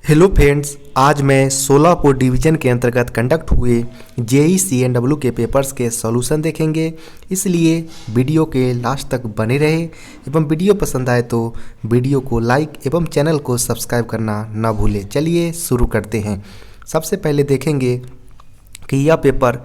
Hello friends, आज मैं Solapur division के अंतर्गत कंडक्ट हुए जेई CNW के पेपर्स के सॉल्यूशन देखेंगे। इसलिए वीडियो के लास्ट तक बने रहे एवं वीडियो पसंद आए तो वीडियो को लाइक एवं चैनल को सब्सक्राइब करना न भूलें। चलिए शुरू करते हैं। सबसे पहले देखेंगे कि यह पेपर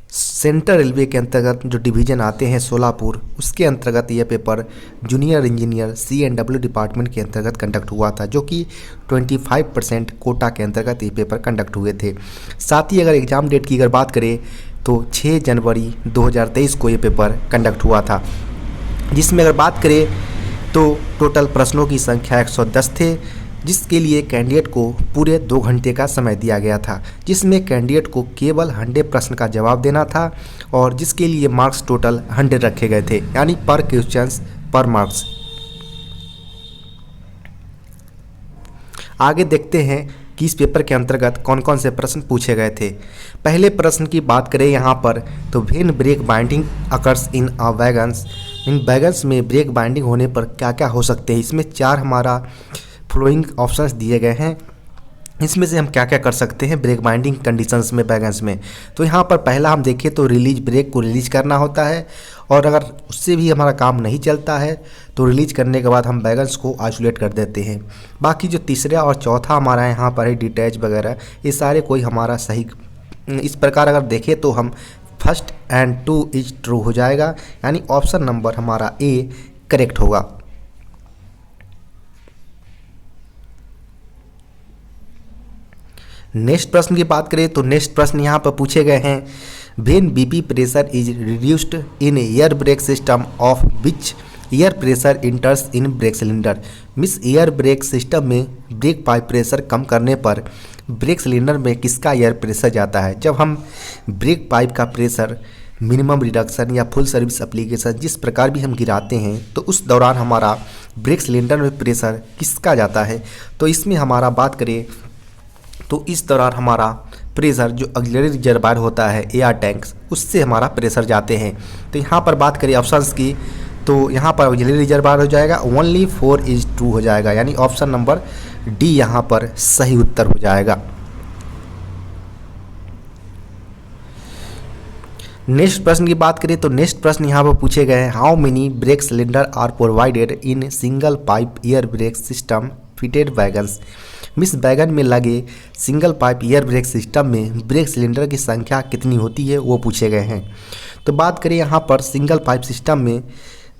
सेंट्रल रेलवे के अंतर्गत जो डिवीज़न आते हैं सोलापुर, उसके अंतर्गत यह paper junior engineer CNW department के अंतर्गत कंडक्ट हुआ था, जो कि 25% कोटा के अंतर्गत ये पेपर कंडक्ट हुए थे। साथ ही अगर एग्ज़ाम डेट की अगर बात करें तो 6 जनवरी 2023 को ये पेपर कंडक्ट हुआ था, जिसमें अगर बात करें तो टोटल प्रश्नों की संख्या 110 थे, जिसके लिए कैंडिडेट को पूरे 2 घंटे का समय दिया गया था, जिसमें कैंडिडेट को केवल 100 प्रश्न का जवाब देना था और जिसके लिए मार्क्स टोटल 100 रखे गए थे, यानी पर क्वेश्चंस पर मार्क्स। आगे देखते हैं कि इस पेपर के अंतर्गत कौन कौन से प्रश्न पूछे गए थे। पहले प्रश्न की बात करें यहाँ पर तो when break binding occurs in a wagons, in wagons में ब्रेक बाइंडिंग होने पर क्या क्या हो सकते हैं। इसमें 4 हमारा फ्लोइंग ऑप्शंस दिए गए हैं। इसमें से हम क्या क्या कर सकते हैं ब्रेक बाइंडिंग कंडीशंस में वैगन्स में। तो यहाँ पर पहला हम देखें तो रिलीज, ब्रेक को रिलीज करना होता है, और अगर उससे भी हमारा काम नहीं चलता है तो रिलीज करने के बाद हम वैगन्स को आइसोलेट कर देते हैं। बाकी जो तीसरा और चौथा हमारा यहाँ पर है डिटैच वगैरह, ये सारे कोई हमारा सही। इस प्रकार अगर देखें तो हम 1 और 2 इज ट्रू हो जाएगा, यानी ऑप्शन नंबर हमारा ए करेक्ट होगा। नेक्स्ट प्रश्न की बात करें तो नेक्स्ट प्रश्न यहाँ पर पूछे गए हैं when BP pressure is reduced in air brake system of which air pressure इंटर्स in brake cylinder. Miss air brake system में ब्रेक पाइप प्रेशर कम करने पर ब्रेक सिलेंडर में किसका एयर प्रेशर जाता है। जब हम ब्रेक पाइप का प्रेशर मिनिमम रिडक्शन या फुल सर्विस एप्लीकेशन जिस प्रकार भी हम गिराते हैं तो उस दौरान हमारा ब्रेक सिलेंडर में प्रेशर किसका जाता है। तो इसमें हमारा बात करें तो इस दौरान हमारा प्रेशर जो ऑक्सिलरी रिजर्वायर होता है एयर टैंक्स, उससे हमारा प्रेशर जाते हैं। तो यहाँ पर बात करें ऑप्शंस की तो यहाँ पर ऑक्सिलरी रिजर्वायर हो जाएगा, ओनली 4 इज ट्रू हो जाएगा, यानी ऑप्शन नंबर डी यहाँ पर सही उत्तर हो जाएगा। नेक्स्ट प्रश्न की बात करें तो नेक्स्ट प्रश्न यहाँ पर पूछे गए हैं how many brake cylinder are provided in single pipe air brake system fitted wagons. मिस वैगन में लगे single pipe air brake system में ब्रेक सिलेंडर की संख्या कितनी होती है वो पूछे गए हैं। तो बात करें यहाँ पर सिंगल पाइप सिस्टम में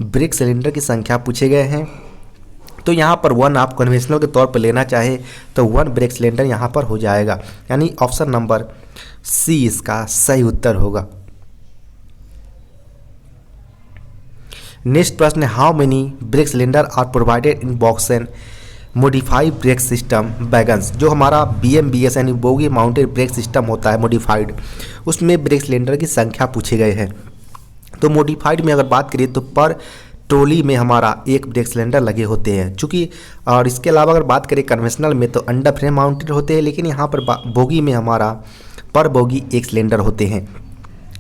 ब्रेक सिलेंडर की संख्या पूछे गए हैं, तो यहाँ पर 1 आप कन्वेंशनल के तौर पर लेना चाहे तो 1 ब्रेक सिलेंडर यहाँ पर हो जाएगा, यानी ऑप्शन नंबर सी इसका सही उत्तर होगा। नेक्स्ट प्रश्न है how many brake cylinder are provided in box and modified brake system wagons. जो हमारा BMBS यानी बोगी माउंटेड ब्रेक सिस्टम होता है मॉडिफाइड, उसमें ब्रेक सिलेंडर की संख्या पूछे गए हैं। तो मॉडिफाइड में अगर बात करें तो पर ट्रॉली में हमारा 1 ब्रेक सिलेंडर लगे होते हैं, चूँकि और इसके अलावा अगर बात करें कन्वेंशनल में तो अंडर फ्रेम माउंटेड होते हैं, लेकिन यहाँ पर बोगी में हमारा पर बोगी 1 सिलेंडर होते हैं।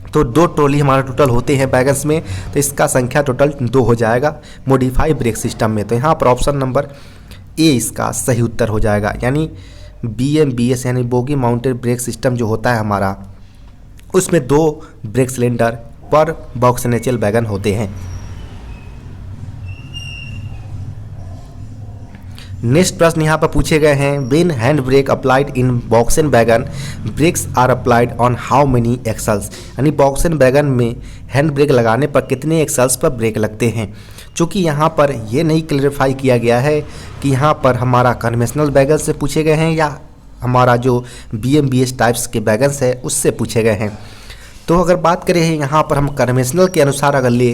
तो 2 ट्रॉली हमारा टोटल होते हैं वैगन्स में, तो इसका संख्या टोटल 2 हो जाएगा मॉडिफाइड ब्रेक सिस्टम में। तो यहाँ पर ऑप्शन नंबर ए इसका सही उत्तर हो जाएगा, यानी BMBS यानी बोगी माउंटेड ब्रेक सिस्टम जो होता है हमारा, उसमें 2 ब्रेक सिलेंडर पर बॉक्स नेचुरल वैगन होते हैं। नेक्स्ट प्रश्न यहाँ पर पूछे गए हैं when hand brake applied in box and wagon brakes are applied on how many axles. यानी बॉक्स एंड वैगन में हैंड ब्रेक लगाने पर कितने एक्सल्स पर ब्रेक लगते हैं। चूँकि यहाँ पर ये नहीं क्लियरिफाई किया गया है कि यहाँ पर हमारा कन्वेंशनल वैगन से पूछे गए हैं या हमारा जो BMBS टाइप्स के वैगन्स है उससे पूछे गए हैं। तो अगर बात करें यहाँ पर हम कन्वेंशनल के अनुसार अगर ले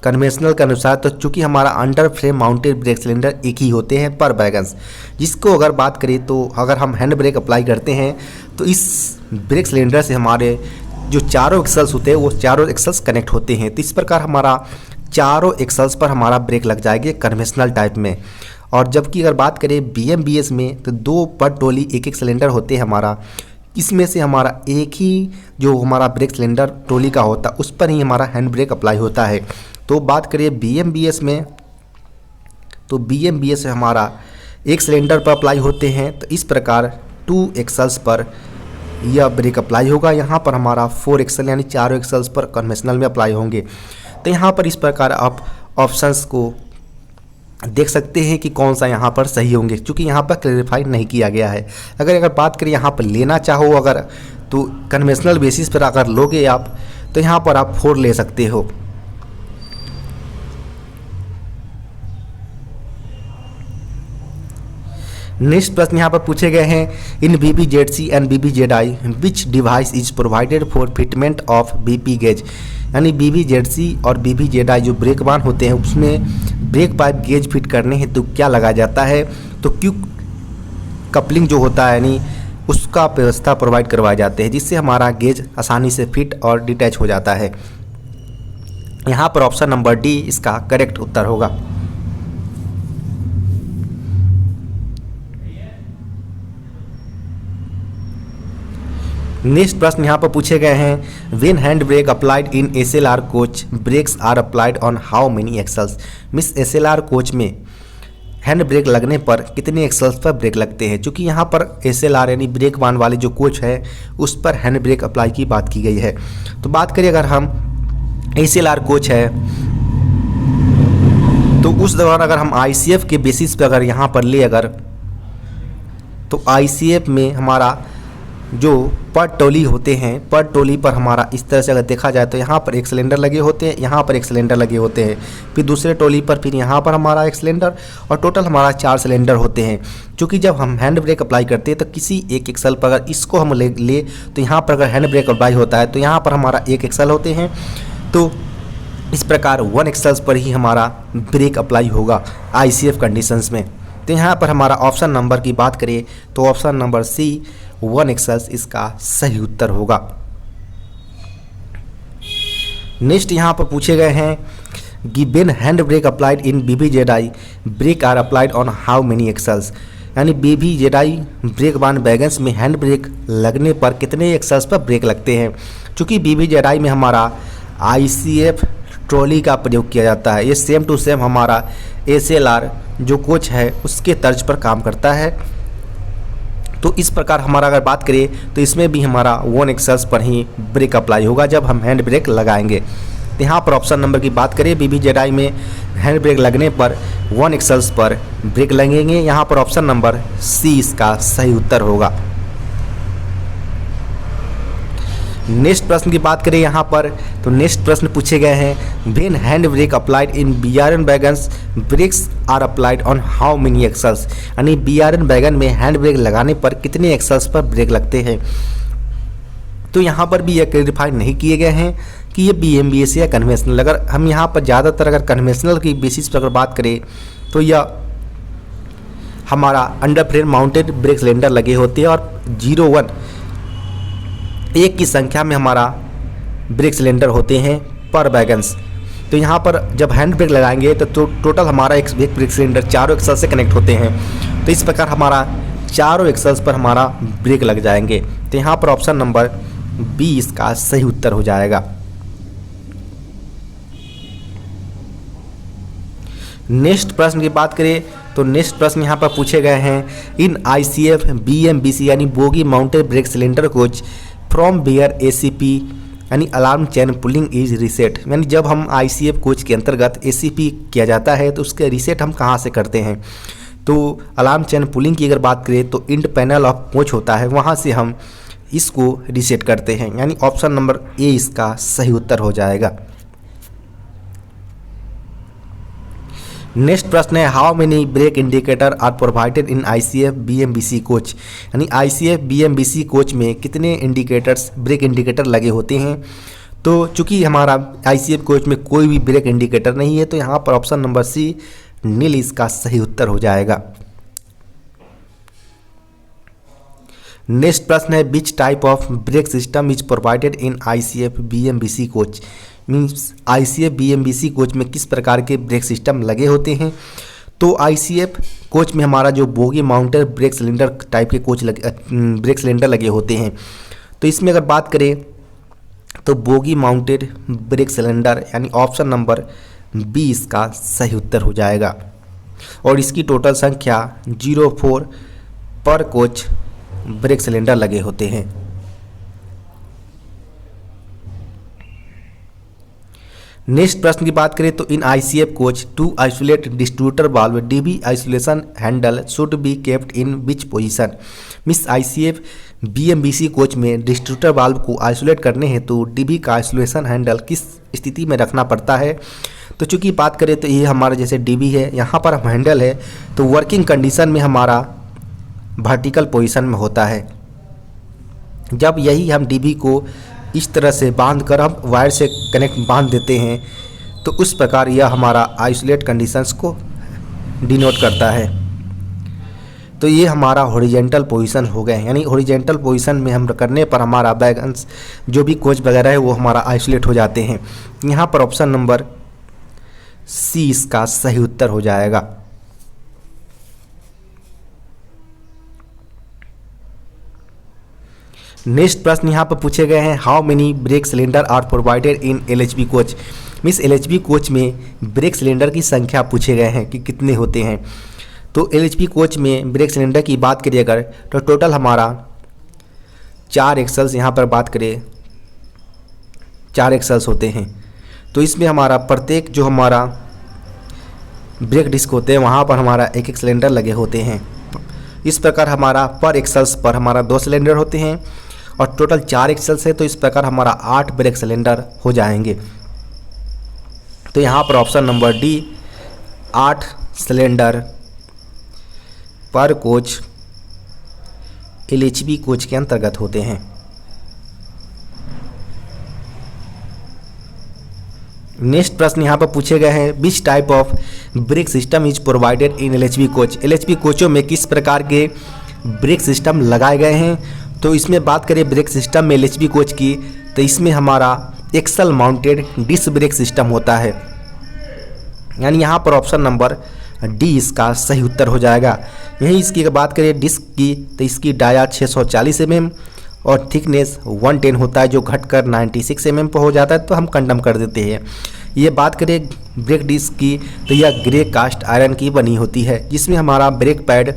कन्वेंशनल के अनुसार तो चूँकि हमारा under frame mounted brake cylinder 1 ही होते हैं पर वैगन्स, जिसको अगर बात करें तो अगर हम हैंड ब्रेक अप्लाई करते हैं तो इस ब्रेक सिलेंडर से हमारे जो चारों एक्सल्स होते हैं वो चारों एक्सल्स कनेक्ट होते हैं। तो इस प्रकार हमारा चारों एक्सल्स पर हमारा ब्रेक लग जाएगी कन्वेंशनल टाइप में। और जबकि अगर बात करें BMBS में तो 2 पर ट्रॉली 1 सिलेंडर होते हैं हमारा, इसमें से हमारा एक ही जो हमारा ब्रेक सिलेंडर ट्रॉली का होता है उस पर ही हमारा हैंड ब्रेक अप्लाई होता है। तो बात करिए BMBS में तो BMBS हमारा एक सिलेंडर पर अप्लाई होते हैं, तो इस प्रकार 2 एक्सल्स पर यह ब्रेक अप्लाई होगा। यहाँ पर हमारा 4 एक्सल यानी 4 एक्सल्स पर कन्वेंशनल में अप्लाई होंगे। तो यहाँ पर इस प्रकार आप ऑप्शंस को देख सकते हैं कि कौन सा यहाँ पर सही होंगे, क्योंकि यहाँ पर क्लैरिफाई नहीं किया गया है। अगर बात करें यहाँ पर लेना चाहो अगर, तो कन्वेंशनल बेसिस पर अगर लोगे आप, तो यहाँ पर आप 4 ले सकते हो। नेक्स्ट प्रश्न यहाँ पर पूछे गए हैं, इन BBZC and BBZI which device is provided for fitment of BP gauge. यानी BBZC और BBZI जो ब्रेक बान होते हैं उसमें ब्रेक पाइप गेज फिट करने हेतु क्या लगाया जाता है, तो क्विक कपलिंग जो होता है यानी उसका व्यवस्था प्रोवाइड करवाए जाते हैं, जिससे हमारा गेज आसानी से फिट और डिटैच हो जाता है। यहाँ पर ऑप्शन नंबर डी इसका करेक्ट उत्तर होगा। नेक्स्ट प्रश्न यहाँ पर पूछे गए हैं, when hand brake applied in SLR coach brakes are applied on how many axles. मिस SLR कोच में हैंड ब्रेक लगने पर कितने एक्सल्स पर ब्रेक लगते हैं। चूँकि यहाँ पर SLR यानी ब्रेक बान वाले जो कोच है उस पर हैंड ब्रेक अप्लाई की बात की गई है। तो बात करिए अगर हम SLR कोच है तो उस दौरान अगर हम ICF के बेसिस पर अगर यहाँ पर ले अगर, तो ICF में हमारा जो पर टोली होते हैं, पर टोली पर हमारा इस तरह से अगर देखा जाए तो यहाँ पर एक सिलेंडर लगे होते हैं, यहाँ पर एक सिलेंडर लगे होते हैं, फिर दूसरे टोली पर फिर यहाँ पर हमारा एक सिलेंडर, और टोटल हमारा 4 सिलेंडर होते हैं। क्योंकि जब हम हैंड ब्रेक अप्लाई करते हैं तो किसी एक एक्सल पर अगर इसको हम ले तो यहाँ पर अगर हैंड ब्रेक अप्लाई होता है तो यहाँ पर हमारा 1 एक्सल होते हैं। तो इस प्रकार 1 एक्सल्स पर ही हमारा ब्रेक अप्लाई होगा ICF कंडीशंस में। तो यहाँ पर हमारा ऑप्शन नंबर की बात करें तो ऑप्शन नंबर सी 1 एक्सल्स इसका सही उत्तर होगा। नेक्स्ट यहाँ पर पूछे गए हैं, given hand brake applied in BBZI brake are applied on how many axles. यानी BBZI ब्रेक बान वैगन्स में हैंड ब्रेक लगने पर कितने एक्सल्स पर ब्रेक लगते हैं। चूँकि BBZI में हमारा ICF ट्रॉली का प्रयोग किया जाता है, ये सेम टू सेम हमारा SLR जो कोच है उसके तर्ज पर काम करता है। तो इस प्रकार हमारा अगर बात करें तो इसमें भी हमारा 1 एक्सल्स पर ही ब्रेक अप्लाई होगा जब हम हैंड ब्रेक लगाएंगे। तो यहाँ पर ऑप्शन नंबर की बात करें BBZI में हैंड ब्रेक लगने पर 1 एक्सल्स पर ब्रेक लगेंगे। यहाँ पर ऑप्शन नंबर सी इसका सही उत्तर होगा। नेक्स्ट प्रश्न की बात करें यहाँ पर तो नेक्स्ट प्रश्न पूछे गए हैं, when hand brake applied in BRN wagons brakes are applied on how many axles. यानी BRN वैगन में हैंड ब्रेक लगाने पर कितने एक्सल्स पर ब्रेक लगते हैं। तो यहाँ पर भी यह क्लैरिफाई नहीं किए गए हैं कि ये BMBS या कन्वेंशनल। अगर हम यहाँ पर ज़्यादातर अगर कन्वेंशनल की बेसिस पर अगर बात करें तो यह हमारा under frame mounted brake cylinder लगे होते हैं और 0-1 एक की संख्या में हमारा ब्रेक सिलेंडर होते हैं पर वैगन्स। तो यहाँ पर जब हैंड ब्रेक लगाएंगे तो टोटल हमारा एक ब्रेक सिलेंडर 4 एक्सल्स से कनेक्ट होते हैं। तो इस प्रकार हमारा 4 एक्सल्स पर हमारा ब्रेक लग जाएंगे। तो यहाँ पर ऑप्शन नंबर बी इसका सही उत्तर हो जाएगा। नेक्स्ट प्रश्न की बात करें तो नेक्स्ट प्रश्न यहाँ पर पूछे गए हैं, इन ICF BMBC यानी bogie mounted brake cylinder coach from where ACP यानी alarm chain pulling is reset. यानी जब हम ICF कोच के अंतर्गत ACP किया जाता है तो उसके रीसेट हम कहाँ से करते हैं। तो अलार्म चैन पुलिंग की अगर बात करें तो इंड पैनल ऑफ कोच होता है, वहाँ से हम इसको रीसेट करते हैं। यानी ऑप्शन नंबर ए इसका सही उत्तर हो जाएगा। नेक्स्ट प्रश्न है, how many brake indicator are provided in ICF BMBC coach. यानी ICF BMBC कोच में कितने इंडिकेटर्स ब्रेक इंडिकेटर लगे होते हैं। तो चूंकि हमारा ICF कोच में कोई भी ब्रेक इंडिकेटर नहीं है तो यहाँ पर ऑप्शन नंबर सी नील इसका सही उत्तर हो जाएगा। नेक्स्ट प्रश्न है, विच type of brake system is provided in ICF BMBC coach. Means ICF BMBC coach में किस प्रकार के ब्रेक सिस्टम लगे होते हैं। तो ICF कोच में हमारा जो bogie mounted brake cylinder type के ब्रेक सिलेंडर लगे होते हैं। तो इसमें अगर बात करें तो बोगी माउंटेड ब्रेक सिलेंडर यानी ऑप्शन नंबर बी इसका सही उत्तर हो जाएगा। और इसकी टोटल संख्या 04 पर कोच ब्रेक सिलेंडर लगे होते हैं। नेक्स्ट प्रश्न की बात करें तो in ICF coach to isolate distributor valve DB isolation handle should be kept in which position. मिस आईसीएफ बीएमबीसी कोच में डिस्ट्रीब्यूटर वाल्व को आइसोलेट करने हेतु डीबी का आइसोलेशन हैंडल किस स्थिति में रखना पड़ता है। तो चूंकि बात करें तो ये हमारा जैसे डीबी है, यहाँ पर हम हैंडल है तो वर्किंग कंडीशन में हमारा वर्टिकल पोजीशन में होता है। जब यही हम डीबी को इस तरह से बांध कर हम वायर से कनेक्ट बांध देते हैं तो उस प्रकार यह हमारा आइसोलेट कंडीशंस को डिनोट करता है। तो ये हमारा हॉरिजेंटल पोजीशन हो गए, यानी हॉरिजेंटल पोजीशन में हम करने पर हमारा बैगन्स जो भी कोच वगैरह है वो हमारा आइसोलेट हो जाते हैं। यहाँ पर ऑप्शन नंबर सी इसका सही उत्तर हो जाएगा। नेक्स्ट प्रश्न यहाँ पर पूछे गए हैं, how many brake cylinder are provided in LHB coach. Means LHB coach में ब्रेक सिलेंडर की संख्या पूछे गए हैं कि कितने होते हैं। तो एलएचबी कोच में ब्रेक सिलेंडर की बात करिए अगर तो टोटल हमारा 4 एक्सल्स, यहाँ पर बात करें 4 एक्सल्स होते हैं। तो इसमें हमारा प्रत्येक जो हमारा ब्रेक डिस्क होते हैं वहाँ पर हमारा एक सिलेंडर लगे होते हैं। इस प्रकार हमारा पर एक्सल्स पर हमारा 2 सिलेंडर होते हैं और टोटल 4 एक्सल्स है तो इस प्रकार हमारा 8 ब्रेक सिलेंडर हो जाएंगे। तो यहाँ पर ऑप्शन नंबर डी 8 सिलेंडर पर कोच एलएचबी कोच के अंतर्गत होते हैं। नेक्स्ट प्रश्न यहाँ पर पूछे गए हैं, which type of brake system is provided in LHB coach. LHB कोचों में किस प्रकार के ब्रेक सिस्टम लगाए गए हैं। तो इसमें बात करें ब्रेक सिस्टम में एलएचबी कोच की तो इसमें हमारा axle mounted disc brake system होता है, यानी यहाँ पर ऑप्शन नंबर डी इसका सही उत्तर हो जाएगा। यही इसकी अगर बात करें डिस्क की तो इसकी डाया 640 mm और थिकनेस 110 होता है जो घटकर 96 mm पर हो जाता है तो हम कंडम कर देते हैं। ये बात करें ब्रेक डिस्क की तो यह ग्रे कास्ट आयरन की बनी होती है जिसमें हमारा ब्रेक पैड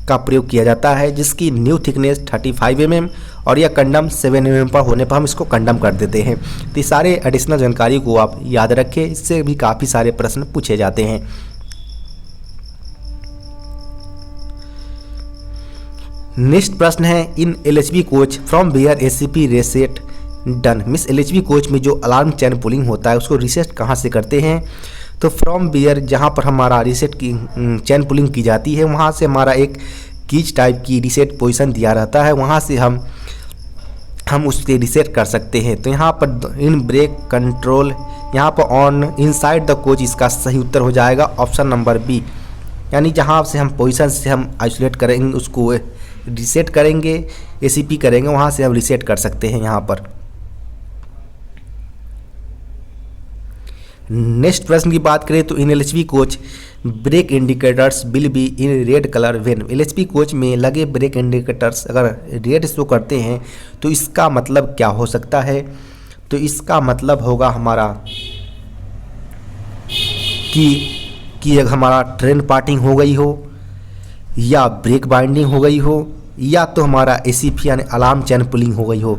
का प्रयोग किया जाता है जिसकी न्यू थिकनेस 35 mm और यह कंडम 7 mm पर होने पर हम इसको कंडम कर देते हैं। तो ये सारे एडिशनल जानकारी को आप याद रखें, इससे भी काफ़ी सारे प्रश्न पूछे जाते हैं। नेक्स्ट प्रश्न है, in LHB coach from where ACP reset done. मिस एलएचबी कोच में जो अलार्म चैन पुलिंग होता है उसको रीसेट कहाँ से करते हैं। तो फ्रॉम वेयर जहाँ पर हमारा रीसेट की चैन पुलिंग की जाती है वहाँ से हमारा एक कीज टाइप की रीसेट पोजीशन दिया रहता है, वहाँ से हम उसके रीसेट कर सकते हैं। तो यहाँ पर इन ब्रेक कंट्रोल यहाँ पर ऑन इनसाइड द कोच इसका सही उत्तर हो जाएगा ऑप्शन नंबर बी, यानी जहाँ से हम पोजीशन से हम आइसोलेट करेंगे उसको रीसेट करेंगे एसीपी करेंगे वहाँ से हम रीसेट कर सकते हैं यहाँ पर। नेक्स्ट प्रश्न की बात करें तो in LHB coach brake indicators will be in red colour when. LHB coach में लगे ब्रेक इंडिकेटर्स अगर रेड शो करते हैं तो इसका मतलब क्या हो सकता है। तो इसका मतलब होगा हमारा कि हमारा ट्रेन पार्टिंग हो गई हो या ब्रेक बाइंडिंग हो गई हो या तो हमारा एसीपी यानी अलार्म चैन पुलिंग हो गई हो।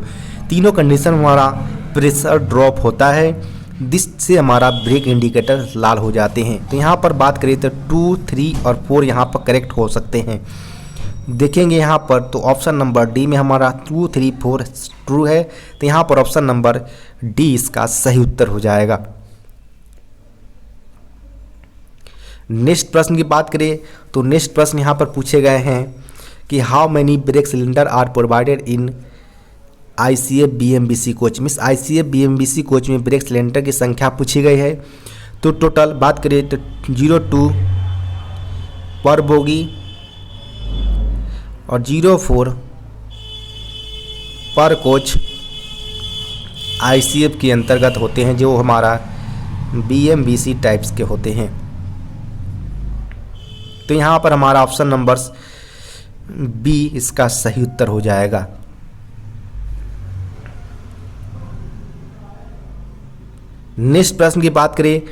तीनों कंडीशन हमारा प्रेशर ड्रॉप होता है जिससे हमारा ब्रेक इंडिकेटर लाल हो जाते हैं। तो यहाँ पर बात करें तो 2, 3 और 4 यहाँ पर करेक्ट हो सकते हैं। देखेंगे यहाँ पर तो ऑप्शन नंबर डी में हमारा 2, 3, 4 ट्रू है, तो यहाँ पर ऑप्शन नंबर डी इसका सही उत्तर हो जाएगा। नेक्स्ट प्रश्न की बात करें तो नेक्स्ट प्रश्न यहाँ पर पूछे गए हैं कि how many brake cylinder are provided in ICF BMBC coach. मिस आईसीएफ बीएमबीसी कोच में ब्रेक सिलेंडर की संख्या पूछी गई है। तो टोटल बात करें तो 02 पर बोगी और 04 पर कोच आईसीएफ के अंतर्गत होते हैं जो हमारा बीएमबीसी टाइप्स के होते हैं। तो यहाँ पर हमारा ऑप्शन नंबर बी इसका सही उत्तर हो जाएगा। नेक्स्ट प्रश्न की बात करें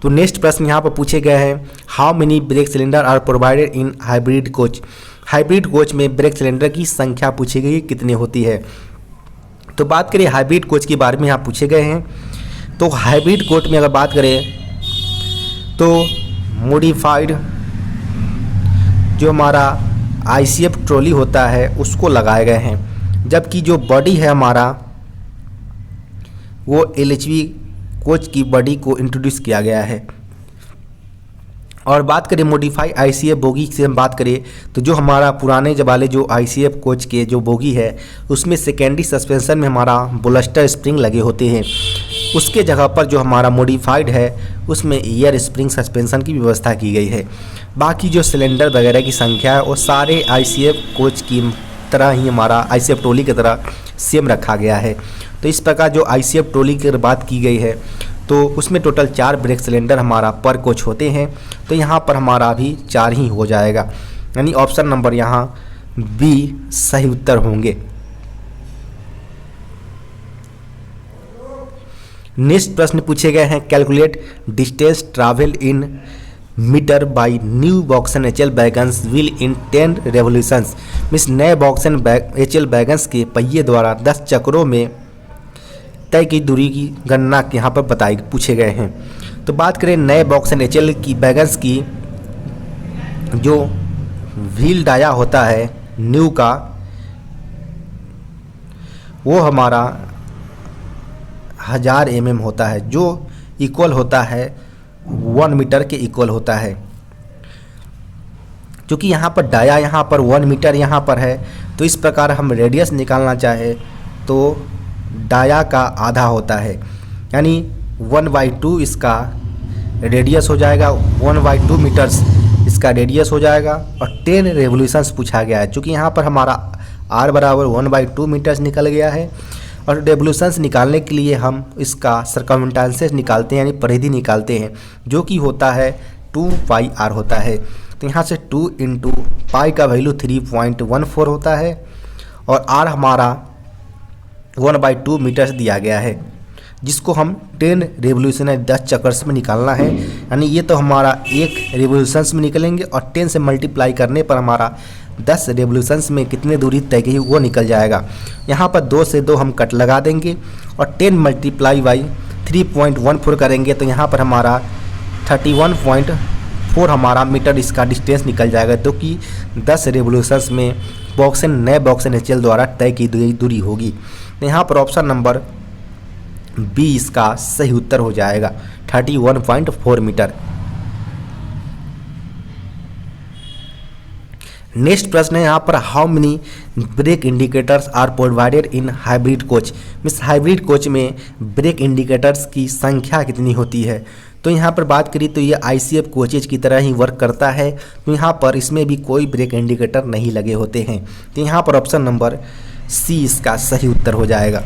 तो नेक्स्ट प्रश्न यहाँ पर पूछे गए हैं, how many brake cylinder are provided in hybrid coach. Hybrid coach में ब्रेक सिलेंडर की संख्या पूछी गई है, कितनी होती है। तो बात करें हाइब्रिड कोच के बारे में यहाँ पूछे गए हैं। तो हाइब्रिड कोच में अगर बात करें तो मॉडिफाइड जो हमारा ICF ट्रॉली होता है उसको लगाए गए हैं, जबकि जो बॉडी है हमारा वो LHV कोच की बॉडी को इंट्रोड्यूस किया गया है। और बात करें मॉडिफाई ICF बोगी से हम बात करें तो जो हमारा पुराने वाले जो ICF कोच के जो बोगी है उसमें सेकेंडरी सस्पेंशन में हमारा बोलस्टर स्प्रिंग लगे होते हैं, उसके जगह पर जो हमारा मॉडिफाइड है उसमें एयर स्प्रिंग सस्पेंशन की व्यवस्था की गई है। बाकी जो सिलेंडर वगैरह की संख्या है वो सारे ICF कोच की तरह ही हमारा ICF ट्रॉली की तरह सेम रखा गया है। तो इस प्रकार जो ICF ट्रॉली की बात की गई है तो उसमें टोटल 4 ब्रेक सिलेंडर हमारा पर कोच होते हैं। तो यहाँ पर हमारा भी 4 ही हो जाएगा, यानी ऑप्शन नंबर यहाँ B सही उत्तर होंगे। नेक्स्ट प्रश्न पूछे गए हैं, calculate distance travel in metre by new BOXN HL wagons wheel in 10 revolutions. Means नए वॉक्सन HL वैगन्स के पहिए द्वारा 10 चक्रों में तय की दूरी की गणना यहाँ पर पूछे गए हैं। तो बात करें नए वॉक्सन HL की वैगन्स की जो व्हील डाया होता है न्यू का वो हमारा 1000 mm होता है, जो इक्वल होता है 1 मीटर के इक्वल होता है। क्योंकि यहाँ पर डाया यहाँ पर 1 मीटर यहाँ पर है, तो इस प्रकार हम रेडियस निकालना चाहे तो डाया का आधा होता है, यानी 1/2 इसका रेडियस हो जाएगा, 1/2 मीटर्स इसका रेडियस हो जाएगा। और 10 रेवोल्यूशंस पूछा गया है, क्योंकि यहाँ पर हमारा R बराबर 1/2 मीटर्स निकल गया है। और रेवोल्यूशंस निकालने के लिए हम इसका सर्कमस्टेंसेस निकालते हैं, यानी परिधि निकालते हैं, जो कि होता है 2πr होता है। तो यहाँ से 2 × पाई का वैल्यू 3.14 होता है और R हमारा 1/2 मीटर्स दिया गया है, जिसको हम 10 रेवोल्यूशन 10 चक्कर्स में निकालना है। यानी ये तो हमारा 1 रेवोल्यूशंस में निकलेंगे और 10 से मल्टीप्लाई करने पर हमारा 10 रेवोल्यूशंस में कितने दूरी तय की वो निकल जाएगा। यहाँ पर 2 से 2 हम कट लगा देंगे और 10 × 3.14 करेंगे तो यहाँ पर हमारा 31.4 हमारा मीटर इसका डिस्टेंस निकल जाएगा, जो कि 10 रेवोल्यूशंस में नए वॉक्सन HL द्वारा तय की दूरी होगी। तो यहाँ पर ऑप्शन नंबर B इसका सही उत्तर हो जाएगा, 31.4 मीटर। नेक्स्ट प्रश्न है यहाँ पर, how many brake indicators are provided in hybrid coach. Means hybrid coach में ब्रेक इंडिकेटर्स की संख्या कितनी होती है। तो यहाँ पर बात करी तो ये ICF कोचेज की तरह ही वर्क करता है, तो यहाँ पर इसमें भी कोई ब्रेक इंडिकेटर नहीं लगे होते हैं। तो यहाँ पर ऑप्शन नंबर C इसका सही उत्तर हो जाएगा।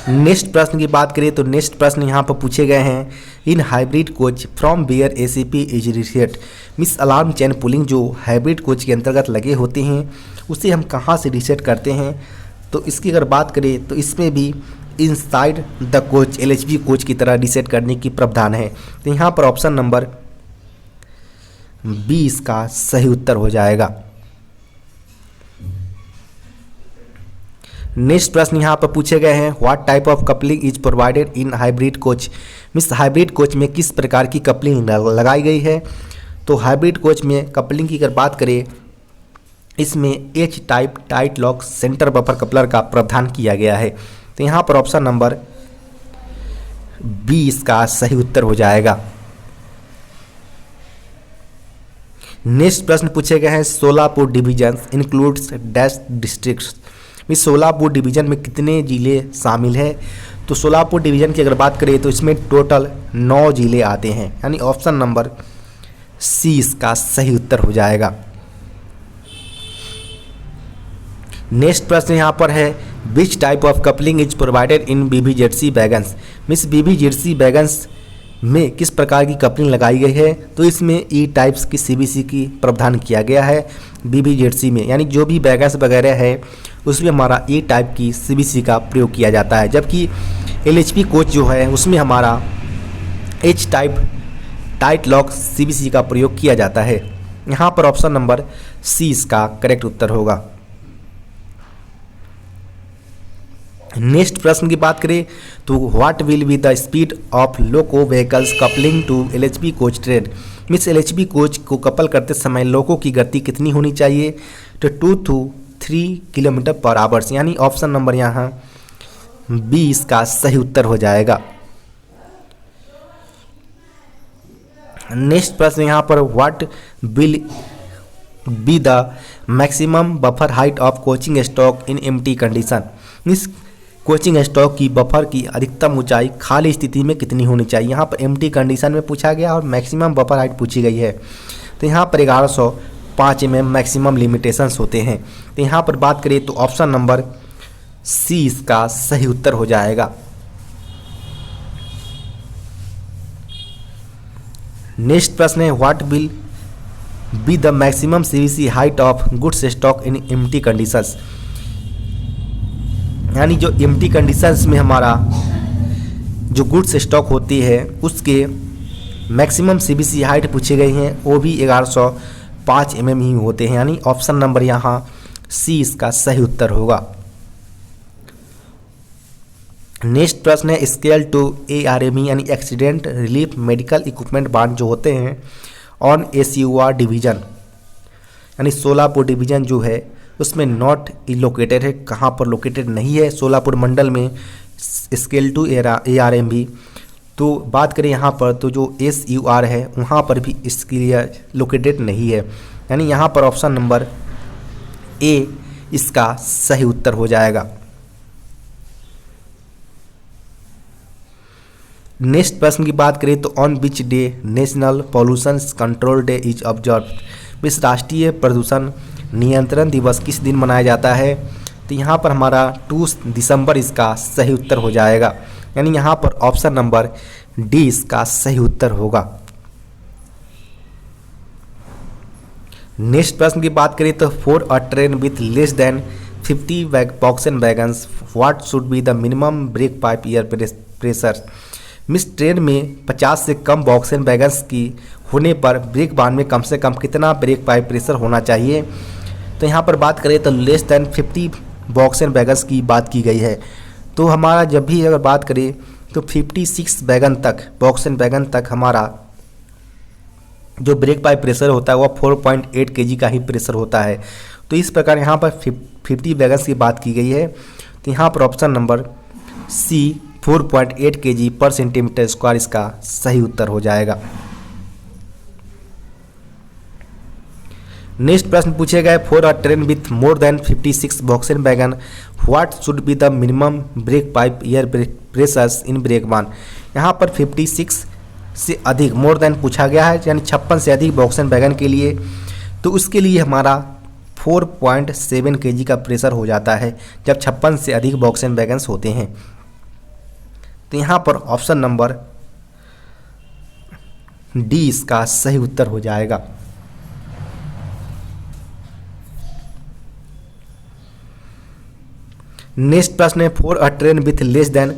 नेक्स्ट प्रश्न की बात करें तो नेक्स्ट प्रश्न यहाँ पर पूछे गए हैं, in hybrid coach from where ACP is reset. Means alarm chain pulling जो हाइब्रिड कोच के अंतर्गत लगे होते हैं उसे हम कहाँ से रीसेट करते हैं। तो इसकी अगर बात करें तो इसमें भी inside the coach LHV coach की तरह रीसेट करने की प्रावधान है। तो यहाँ पर ऑप्शन नंबर B इसका सही उत्तर हो जाएगा। नेक्स्ट प्रश्न यहाँ पर पूछे गए हैं, what type of coupling is provided in hybrid coach. Means hybrid coach में किस प्रकार की कपलिंग लगाई गई है। तो हाइब्रिड कोच में कपलिंग की अगर बात करें इसमें H type tight lock centre buffer coupler का प्रावधान किया गया है। तो यहाँ पर ऑप्शन नंबर B इसका सही उत्तर हो जाएगा। नेक्स्ट प्रश्न पूछे गए हैं, Solapur division includes dash districts. इस सोलापुर डिवीज़न में कितने ज़िले शामिल हैं। तो सोलापुर डिवीज़न की अगर बात करें तो इसमें टोटल 9 ज़िले आते हैं, यानी ऑप्शन नंबर C इसका सही उत्तर हो जाएगा। नेक्स्ट प्रश्न यहाँ पर है, विच type of coupling is provided in BBZC wagons. Miss BBZC wagons में किस प्रकार की कपलिंग लगाई गई है। तो इसमें E टाइप्स की CBC की प्रावधान किया गया है, BBZC में, यानी जो भी वैगन्स वगैरह है उसमें हमारा ए टाइप की CBC का प्रयोग किया जाता है, जबकि LHP कोच जो है उसमें हमारा H type tight lock CBC का प्रयोग किया जाता है। यहाँ पर ऑप्शन नंबर सी इसका करेक्ट उत्तर होगा। नेक्स्ट प्रश्न की बात करें तो what will be the speed of loco vehicles coupling to LHP coach train. Means LHP coach को कपल करते समय लोको की गति कितनी होनी चाहिए, तो 2 to 3 किलोमीटर पर आवर्स, यानी ऑप्शन नंबर यहाँ बी इसका सही उत्तर हो जाएगा। नेक्स्ट प्रश्न यहाँ पर what will be the maximum buffer height of coaching stock in empty condition. Means coaching stock की बफर की अधिकतम ऊंचाई खाली स्थिति में कितनी होनी चाहिए। यहाँ पर एम्प्टी कंडीशन में पूछा गया और मैक्सिमम बफर हाइट पूछी गई है। तो यहाँ पर 1105 mm मैक्सिमम लिमिटेशंस होते हैं। तो यहाँ पर बात करें तो ऑप्शन नंबर सी इसका सही उत्तर हो जाएगा। नेक्स्ट प्रश्न है what will be the maximum CBC height of goods stock in empty conditions. यानी जो एम्प्टी कंडीशंस में हमारा जो गुड्स स्टॉक होती है उसके मैक्सिमम CBC हाइट पूछी गई हैं, वो भी 1105 mm ही होते हैं, यानी ऑप्शन नंबर यहाँ सी इसका सही उत्तर होगा। नेक्स्ट प्रश्न है स्केल टू ARME यानी accident relief medical equipment bond जो होते हैं ऑन SUR डिवीज़न, यानी सोलापुर डिवीज़न जो है उसमें नॉट लोकेटेड है। कहाँ पर लोकेटेड नहीं है सोलापुर मंडल में स्केल टू ARME। तो बात करें यहाँ पर तो जो SUR है वहाँ पर भी इसके लिए लोकेटेड नहीं है, यानी यहाँ पर ऑप्शन नंबर ए इसका सही उत्तर हो जाएगा। नेक्स्ट प्रश्न की बात करें तो on which day national pollution control day is observe. विश्व राष्ट्रीय प्रदूषण नियंत्रण दिवस किस दिन मनाया जाता है, तो यहाँ पर हमारा 2 दिसंबर इसका सही उत्तर हो जाएगा, यानी यहाँ पर ऑप्शन नंबर डी इसका सही उत्तर होगा। नेक्स्ट प्रश्न की बात करें तो for a train with less then 50 box and wagons what should be the minimum brake pipe air pressure. Miss train में 50 से कम बॉक्स एंड वैगन्स की होने पर ब्रेक बान में कम से कम कितना ब्रेक पाइप प्रेशर होना चाहिए। तो यहाँ पर बात करें तो less than 50 box and wagons की बात की गई है। तो हमारा जब भी अगर बात करें तो 56 वैगन तक बॉक्स एंड वैगन तक हमारा जो ब्रेक पाइप प्रेशर होता है वह 4.8 kg का ही प्रेशर होता है। तो इस प्रकार यहाँ पर 50 वैगन्स की बात की गई है। तो यहाँ पर option number C 4.8 kg per centimetre square इसका सही उत्तर हो जाएगा। नेक्स्ट प्रश्न पूछे गए for a train with more than 56 box and wagon what should be the minimum brake pipe air pressures in brake van. यहाँ पर 56 से अधिक मोर देन पूछा गया है, यानी 56 से अधिक बॉक्स एंड वैगन के लिए, तो उसके लिए हमारा 4.7 kg का प्रेशर हो जाता है जब 56 से अधिक बॉक्स एंड वैगन्स होते हैं। तो यहाँ पर ऑप्शन नंबर डी इसका सही उत्तर हो जाएगा। नेक्स्ट प्रश्न है for a train with less than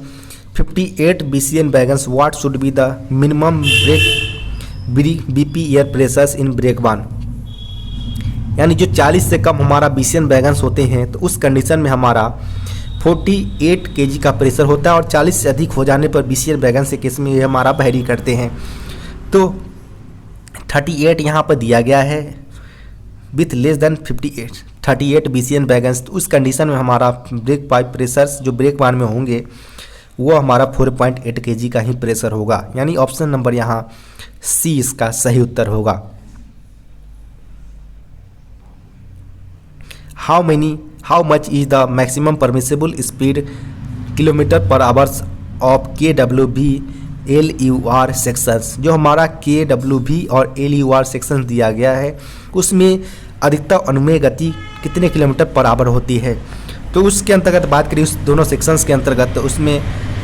58 BCN wagons what should be the minimum brake BP air pressures in brake van. यानी जो 40 से कम हमारा BCN वैगन्स होते हैं तो उस कंडीशन में हमारा 48 kg का प्रेशर होता है, और 40 से अधिक हो जाने पर BCN वैगन से केस में ये हमारा वैरी करते हैं। तो 38 यहाँ पर दिया गया है with less then 38 BCN wagons. तो उस कंडीशन में हमारा ब्रेक पाइप प्रेशर्स जो ब्रेक बान में होंगे वो हमारा 4.8 kg का ही प्रेशर होगा, यानी ऑप्शन नंबर यहाँ सी इसका सही उत्तर होगा। How much is the maximum permissible speed kilometre per hours of KWV LUR sections. जो हमारा KWV और LUR सेक्शंस दिया गया है उसमें अधिकतम अनुमेय गति कितने किलोमीटर पर आवर होती है। तो उसके अंतर्गत बात करें उस दोनों सेक्शंस के अंतर्गत तो उसमें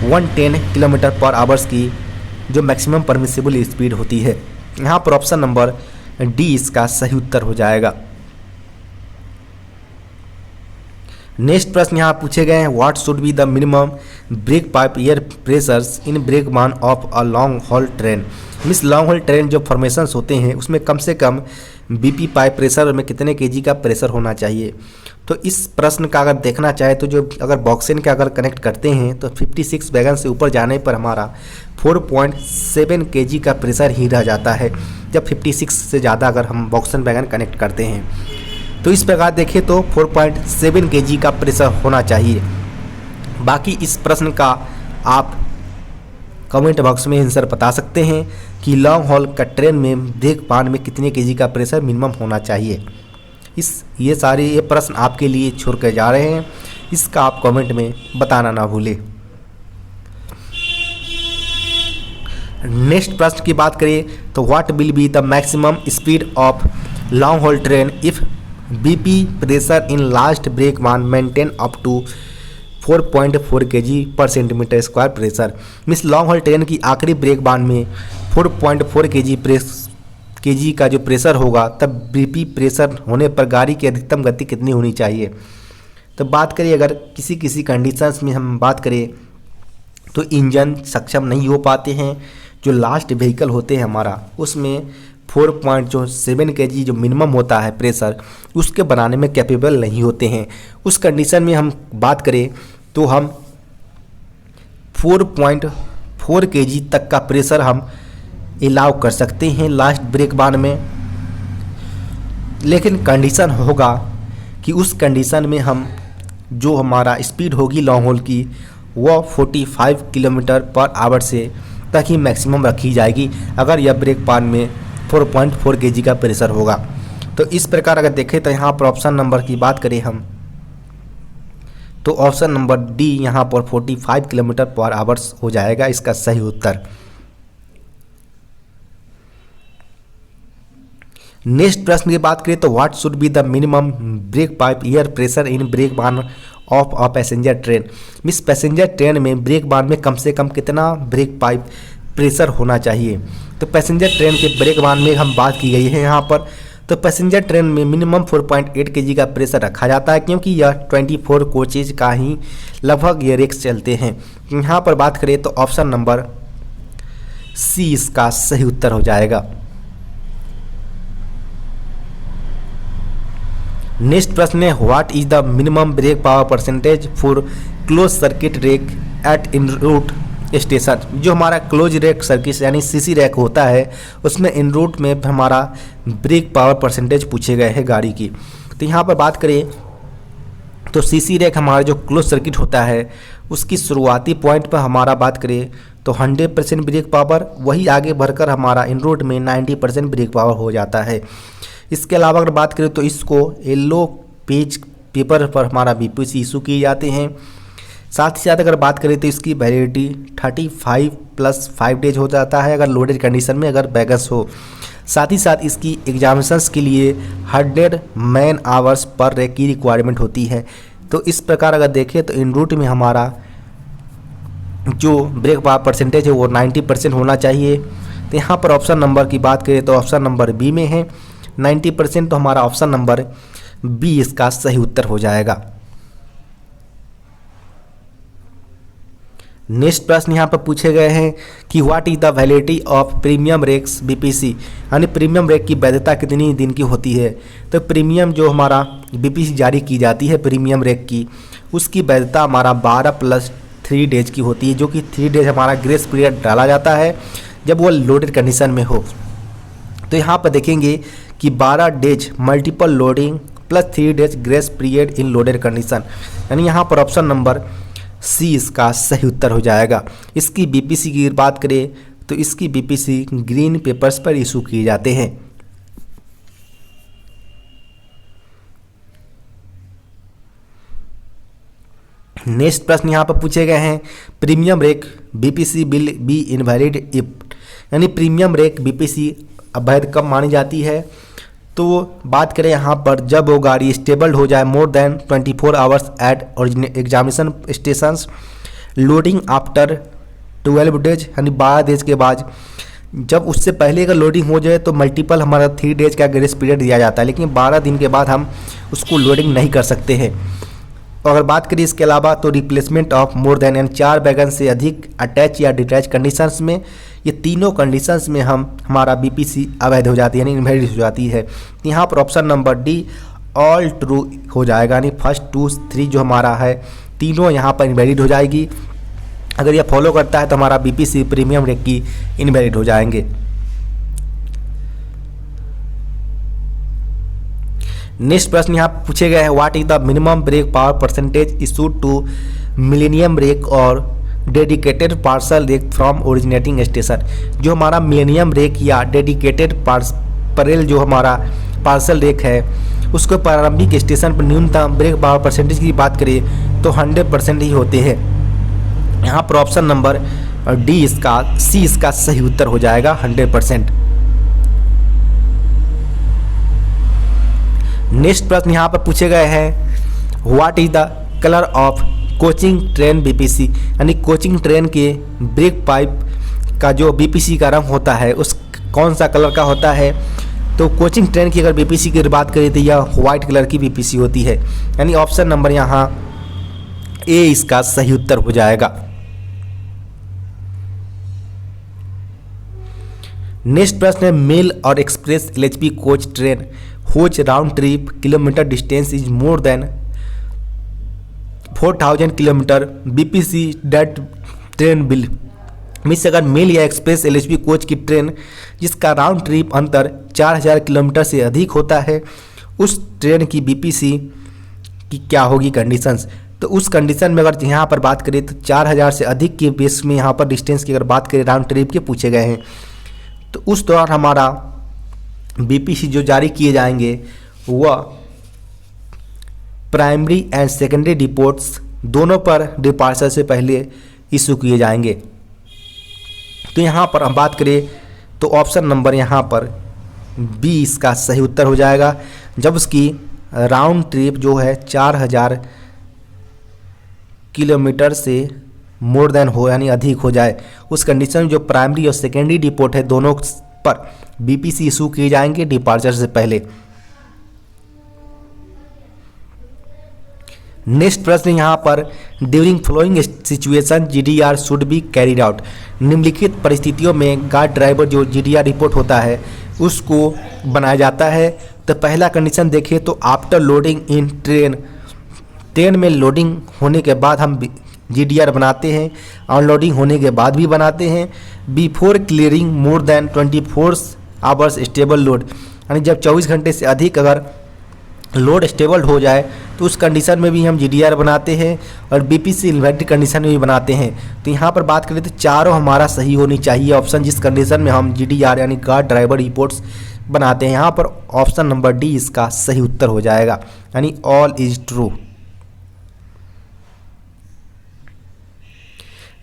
110 किलोमीटर पर आवर्स की जो मैक्सिमम परमिसिबल स्पीड होती है। यहाँ पर ऑप्शन नंबर डी इसका सही उत्तर हो जाएगा। नेक्स्ट प्रश्न यहाँ पूछे गए हैं, what should be the minimum brake pipe air pressures in brake van of a long haul train. Means long haul train जो फॉर्मेशंस होते हैं उसमें कम से कम बीपी पाइप प्रेशर में कितने केजी का प्रेशर होना चाहिए। तो इस प्रश्न का अगर देखना चाहे तो जो अगर बॉक्सेन का अगर कनेक्ट करते हैं तो 56 वैगन से ऊपर जाने पर हमारा 4.7 केजी का प्रेशर ही रह जाता है, जब 56 से ज़्यादा अगर हम बॉक्सेन वैगन कनेक्ट करते हैं। तो इस प्रकार देखें तो 4.7 केजी का प्रेशर होना चाहिए। बाकी इस प्रश्न का आप कमेंट बॉक्स में आंसर बता सकते हैं कि लॉन्ग हॉल का ट्रेन में ब्रेक पान में कितने केजी का प्रेशर मिनिमम होना चाहिए। ये सारे प्रश्न आपके लिए छोड़ कर जा रहे हैं, इसका आप कमेंट में बताना ना भूलें। नेक्स्ट प्रश्न की बात करें तो what will be the maximum speed of long haul train if BP pressure in last brake van maintain up to 4.4 kg per centimetre square pressure. Means long haul train की आखिरी ब्रेक बान में 4.4 KG का जो pressure होगा, तब BP pressure होने पर गाड़ी की अधिकतम गति कितनी होनी चाहिए। तो बात करें अगर किसी कंडीशंस में हम बात करें तो इंजन सक्षम नहीं हो पाते हैं, जो लास्ट व्हीकल होते हैं हमारा उसमें 4.7 केजी जो मिनिमम होता है प्रेशर उसके बनाने में कैपेबल नहीं होते हैं। उस कंडीशन में हम बात करें तो हम 4.4 केजी तक का प्रेशर हम अलाउ कर सकते हैं लास्ट ब्रेक बान में, लेकिन कंडीशन होगा कि उस कंडीशन में हम जो हमारा स्पीड होगी लॉन्ग हॉल की वह 45 किलोमीटर पर आवर से तक ही मैक्सिमम रखी जाएगी अगर यह ब्रेक पान में 4.4 केजी का प्रेशर होगा। तो इस प्रकार अगर देखें तो यहाँ पर ऑप्शन नंबर की बात करें हम तो ऑप्शन नंबर डी यहाँ पर 45 किलोमीटर पर आवर्स हो जाएगा इसका सही उत्तर। नेक्स्ट प्रश्न की बात करें तो what should be the minimum brake pipe air pressure in brake van of a passenger train. मिस पैसेंजर ट्रेन में ब्रेक बान में कम से कम कितना ब्रेक पाइप प्रेशर होना चाहिए। तो पैसेंजर ट्रेन के ब्रेक बान में हम बात की गई है यहाँ पर, तो पैसेंजर ट्रेन में मिनिमम 4.8 केजी का प्रेशर रखा जाता है क्योंकि यह 24 कोचेज का ही लगभग ये रेक्स चलते हैं। यहाँ पर बात करें तो ऑप्शन नंबर सी इसका सही उत्तर हो जाएगा। नेक्स्ट प्रश्न है what is the minimum brake power percentage for close circuit rake at en route station. जो हमारा क्लोज रैक सर्किट यानी सीसी रैक होता है उसमें इन रूट में हमारा ब्रेक पावर परसेंटेज पूछे गए हैं गाड़ी की। तो यहाँ पर बात करें तो सीसी रैक हमारा जो क्लोज सर्किट होता है उसकी शुरुआती पॉइंट पर हमारा बात करें तो 100% ब्रेक पावर, वही आगे बढ़कर हमारा इन रूट में 90% ब्रेक पावर हो जाता है। इसके अलावा अगर बात करें तो इसको येलो पेज पेपर पर हमारा बीपीसी इशू किए जाते हैं। साथ ही साथ अगर बात करें तो इसकी वैलिडिटी 35 + 5 डेज हो जाता है अगर लोडेड कंडीशन में अगर बैगस हो। साथ ही साथ इसकी एग्जामिनेशंस के लिए 100 मैन आवर्स पर रैक की रिक्वायरमेंट होती है। तो इस प्रकार अगर देखें तो इन रूट में हमारा जो ब्रेक पावर परसेंटेज है वो 90% होना चाहिए। तो यहाँ पर ऑप्शन नंबर की बात करें तो ऑप्शन नंबर बी में है 90%, तो हमारा ऑप्शन नंबर बी इसका सही उत्तर हो जाएगा। नेक्स्ट प्रश्न यहाँ पर पूछे गए हैं कि what is the validity of premium rakes BPC, यानी प्रीमियम रेक की वैधता कितनी दिन की होती है। तो प्रीमियम जो हमारा बीपीसी जारी की जाती है प्रीमियम रेक की, उसकी वैधता हमारा 12 + 3 डेज की होती है, जो कि 3 डेज हमारा ग्रेस पीरियड डाला जाता है जब वो लोडेड कंडीशन में हो। तो यहाँ पर देखेंगे कि 12 days multiple loading + 3 days grace period in loaded condition, यानी यहाँ पर ऑप्शन नंबर सी इसका सही उत्तर हो जाएगा। इसकी बीपीसी की बात करें तो इसकी बीपीसी ग्रीन पेपर्स पर इशू किए जाते हैं। नेक्स्ट प्रश्न यहाँ पर पूछे गए हैं premium rake BPC will be invalid if, यानी प्रीमियम रेक बीपीसी अवैध कब मानी जाती है। तो बात करें यहाँ पर जब वो गाड़ी स्टेबल हो जाए more than 24 hours at examination stations, loading after 12 days, यानी 12 डेज के बाद। जब उससे पहले अगर लोडिंग हो जाए तो मल्टीपल हमारा 3 डेज का ग्रेस पीरियड दिया जाता है, लेकिन 12 दिन के बाद हम उसको लोडिंग नहीं कर सकते हैं। और अगर बात करें इसके अलावा तो रिप्लेसमेंट ऑफ मोर देन यानी 4 वैगन से अधिक अटैच या डिटैच कंडीशंस में, ये तीनों कंडीशंस में हमारा बीपीसी अवैध हो जाती है यानी इनवैलिड हो जाती है। तो यहाँ पर option number D all true हो जाएगा, यानी फर्स्ट 2 3 जो हमारा है तीनों यहाँ पर इनवैलिड हो जाएगी। अगर यह फॉलो करता है तो हमारा बीपीसी प्रीमियम रेट की इनवैलिड हो जाएंगे। नेक्स्ट प्रश्न यहाँ पूछे गए हैं, what is the minimum brake power percentage issued to millennium rake और dedicated parcel rake from originating station. जो हमारा मिलेनियम रेक या डेडिकेटेड पार्सल जो हमारा पार्सल रेक है उसको प्रारंभिक स्टेशन पर न्यूनतम ब्रेक पावर परसेंटेज की बात करें तो 100% ही होते हैं। यहाँ पर ऑप्शन नंबर डी सी इसका सही उत्तर हो जाएगा 100%। नेक्स्ट प्रश्न यहाँ पर पूछे गए हैं, what is the colour of coaching train BPC, यानी कोचिंग ट्रेन के ब्रेक पाइप का जो बीपीसी का रंग होता है उस कौन सा कलर का होता है। तो कोचिंग ट्रेन की अगर बीपीसी की बात करें तो यह व्हाइट कलर की बीपीसी होती है, यानी ऑप्शन नंबर यहाँ ए इसका सही उत्तर हो जाएगा। नेक्स्ट प्रश्न है, मेल और express LHB coach train which round trip kilometre distance is more than 4000 kilometre BPC date train will. Means अगर मेल या एक्सप्रेस एलएचबी कोच की ट्रेन जिसका राउंड ट्रिप अंतर 4000 किलोमीटर से अधिक होता है उस ट्रेन की बीपीसी की क्या होगी कंडीशंस। तो उस कंडीशन में अगर यहाँ पर बात करें तो 4000 से अधिक के बेस में यहाँ पर डिस्टेंस की अगर बात करें राउंड ट्रिप के पूछे गए हैं तो उस दौरान हमारा बीपीसी जो जारी किए जाएंगे वह प्राइमरी एंड सेकेंडरी रिपोर्ट्स दोनों पर डिपार्चर से पहले इशू किए जाएंगे। तो यहाँ पर हम बात करें तो ऑप्शन नंबर यहाँ पर बी इसका सही उत्तर हो जाएगा, जब उसकी राउंड ट्रिप जो है 4000 किलोमीटर से मोर देन हो यानी अधिक हो जाए, उस कंडीशन में जो प्राइमरी और सेकेंडरी रिपोर्ट है दोनों पर बीपीसी इशू किए जाएंगे डिपार्चर से पहले। नेक्स्ट प्रश्न यहाँ पर, during following situation GDR should be carried out. निम्नलिखित परिस्थितियों में गार्ड ड्राइवर जो जीडीआर रिपोर्ट होता है उसको बनाया जाता है। तो पहला कंडीशन देखें तो आफ्टर लोडिंग इन ट्रेन में लोडिंग होने के बाद हम जीडीआर बनाते हैं, अनलोडिंग होने के बाद भी बनाते हैं। बिफोर क्लियरिंग मोर देन 24 आवर्स स्टेबल लोड, यानी जब 24 घंटे से अधिक अगर लोड स्टेबल हो जाए तो उस कंडीशन में भी हम जीडीआर बनाते हैं और बीपीसी इन्वैलिड कंडीशन में भी बनाते हैं। तो यहाँ पर बात करें तो चारों हमारा सही होनी चाहिए ऑप्शन, जिस कंडीशन में हम जीडीआर यानी गार्ड ड्राइवर रिपोर्ट्स बनाते हैं। यहाँ पर ऑप्शन नंबर डी इसका सही उत्तर हो जाएगा, यानी ऑल इज ट्रू।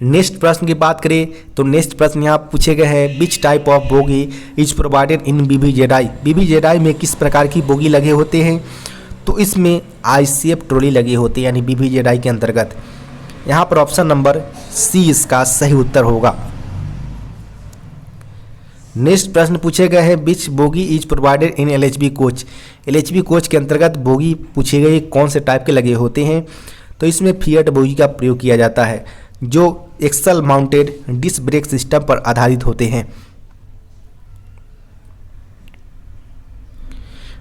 नेक्स्ट प्रश्न की बात करें तो नेक्स्ट प्रश्न यहाँ पूछे गए हैं, which type of bogie is provided in BBZI. BBZI में किस प्रकार की बोगी लगे होते हैं। तो इसमें आईसीएफ ट्रॉली लगी होती है यानी बीबीजेडआई के अंतर्गत। यहाँ पर ऑप्शन नंबर सी इसका सही उत्तर होगा। नेक्स्ट प्रश्न पूछे गए हैं, which bogie is provided in LHB coach. LHB coach के अंतर्गत बोगी पूछे गए कौन से टाइप के लगे होते हैं। तो इसमें फिएट बोगी का प्रयोग किया जाता है जो axle mounted disc brake system पर आधारित होते हैं।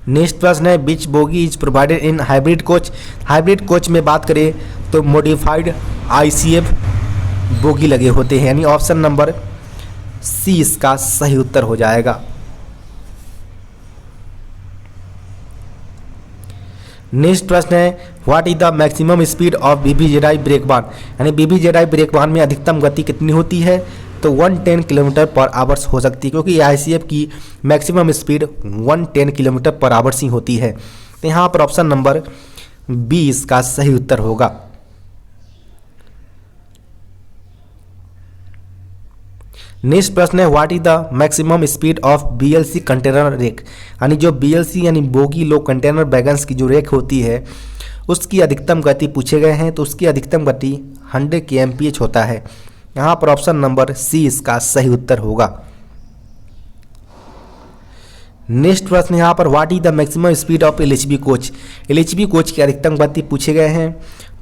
नेक्स्ट प्रश्न है, which bogie is provided in hybrid coach. Hybrid coach में बात करें तो मॉडिफाइड आईसीएफ बोगी लगे होते हैं, यानी ऑप्शन नंबर सी इसका सही उत्तर हो जाएगा। नेक्स्ट प्रश्न है, what is the maximum speed of BBZI brake वाहन, यानी बीबीजेडआई ब्रेक वाहन में अधिकतम गति कितनी होती है। तो 110 किलोमीटर पर आवर्स हो सकती है, क्योंकि आईसीएफ की maximum speed 110 kilometre per hours ही होती है। तो यहाँ पर ऑप्शन नंबर बी इसका सही उत्तर होगा। नेक्स्ट प्रश्न है, what is the maximum speed of BLC container rake, यानी जो बीएलसी यानी बोगी लो कंटेनर वैगन्स की जो रेक होती है उसकी अधिकतम गति पूछे गए हैं। तो उसकी अधिकतम गति 100 kmph होता है। यहाँ पर ऑप्शन नंबर सी इसका सही उत्तर होगा। नेक्स्ट प्रश्न यहाँ पर, what is the maximum speed of LHB coach. LHB coach की अधिकतम गति पूछे गए हैं।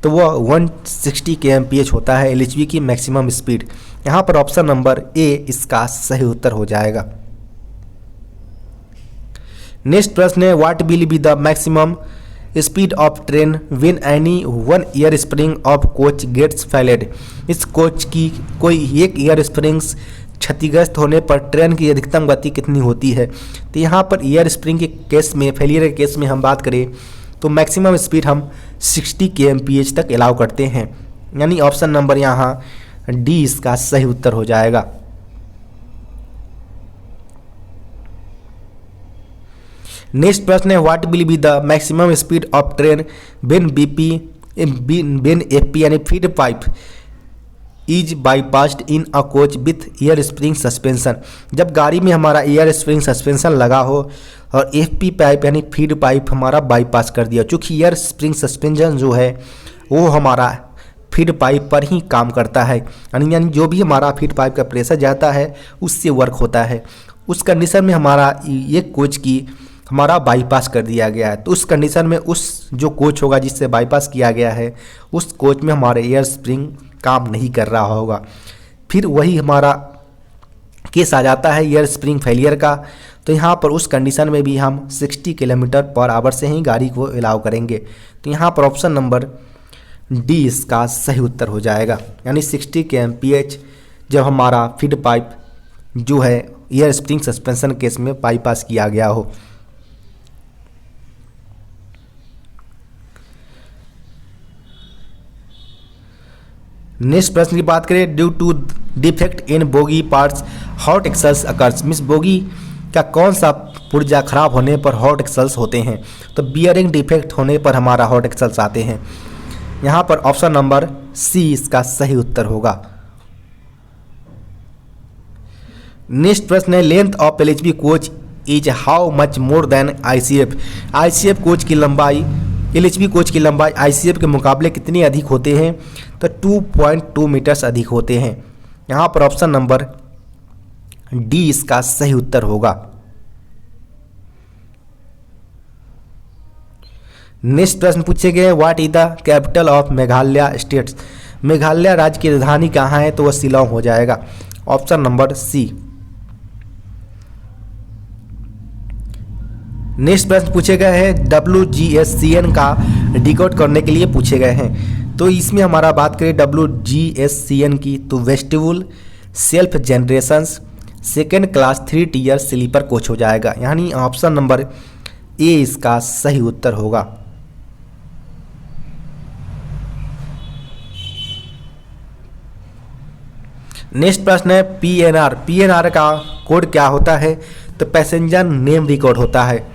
तो वह 160 kmph होता है LHV की मैक्सिमम स्पीड। यहाँ पर ऑप्शन नंबर ए इसका सही उत्तर हो जाएगा। नेक्स्ट प्रश्न है, what will be the maximum speed of train when any one air spring of coach gets failed. इस कोच की कोई एक ईयर स्प्रिंग्स क्षतिग्रस्त होने पर ट्रेन की अधिकतम गति कितनी होती है। तो यहाँ पर ईयर स्प्रिंग के केस में, फेलियर के केस में हम बात करें तो मैक्सिमम स्पीड हम 60 kmph तक अलाउ करते हैं, यानी ऑप्शन नंबर यहाँ डी इसका सही उत्तर हो जाएगा। नेक्स्ट प्रश्न है, what will be the maximum speed of train when FP यानी feed pipe is bypassed in a coach with air spring suspension. जब गाड़ी में हमारा एयर स्प्रिंग सस्पेंशन लगा हो और एफपी पाइप यानी फीड पाइप हमारा बाईपास कर दिया। चूँकि एयर स्प्रिंग सस्पेंशन जो है वो हमारा फीड पाइप पर ही काम करता है, यानी जो भी हमारा फीड पाइप का प्रेशर जाता है उससे वर्क होता है। उस कंडीशन में हमारा ये कोच की हमारा बाईपास कर दिया गया है, तो उस कंडीशन में उस जो कोच होगा जिससे बाईपास किया गया है उस कोच में हमारे एयर स्प्रिंग काम नहीं कर रहा होगा। फिर वही हमारा केस आ जाता है एयर स्प्रिंग फेलियर का। तो यहाँ पर उस कंडीशन में भी हम 60 km/h से ही गाड़ी को अलाउ करेंगे। तो यहाँ पर ऑप्शन नंबर डी इसका सही उत्तर हो जाएगा, यानी 60 kmph जब हमारा फीड पाइप जो है एयर स्प्रिंग सस्पेंशन केस में बाईपास किया गया हो। नेक्स्ट प्रश्न की बात करें, due to defect in bogie parts hot axles occurs. Means bogie का कौन सा पुर्जा खराब होने पर हॉट एक्सल्स होते हैं। तो बियरिंग डिफेक्ट होने पर हमारा हॉट एक्सल्स आते हैं। यहाँ पर ऑप्शन नंबर सी इसका सही उत्तर होगा। नेक्स्ट प्रश्न है, length of LHV coach is how much more than ICF। ICF coach की लंबाई LHV कोच की लंबाई ICF के मुकाबले कितनी अधिक होते हैं। तो 2.2 मीटर्स अधिक होते हैं। यहाँ पर ऑप्शन नंबर डी इसका सही उत्तर होगा। नेक्स्ट प्रश्न पूछे गए, what is the capital of Meghalaya states. Meghalaya राज्य की राजधानी कहाँ है। तो वह शिलांग हो जाएगा, ऑप्शन नंबर सी। नेक्स्ट प्रश्न पूछे गए हैं, WGSCN का डिकोड करने के लिए पूछे गए हैं। तो इसमें हमारा बात करें WGSCN की, तो vestibule self generations second class 3 tier sleeper coach हो जाएगा, यानी ऑप्शन नंबर ए इसका सही उत्तर होगा। नेक्स्ट प्रश्न है, PNR का कोड क्या होता है। तो पैसेंजर नेम रिकॉर्ड होता है,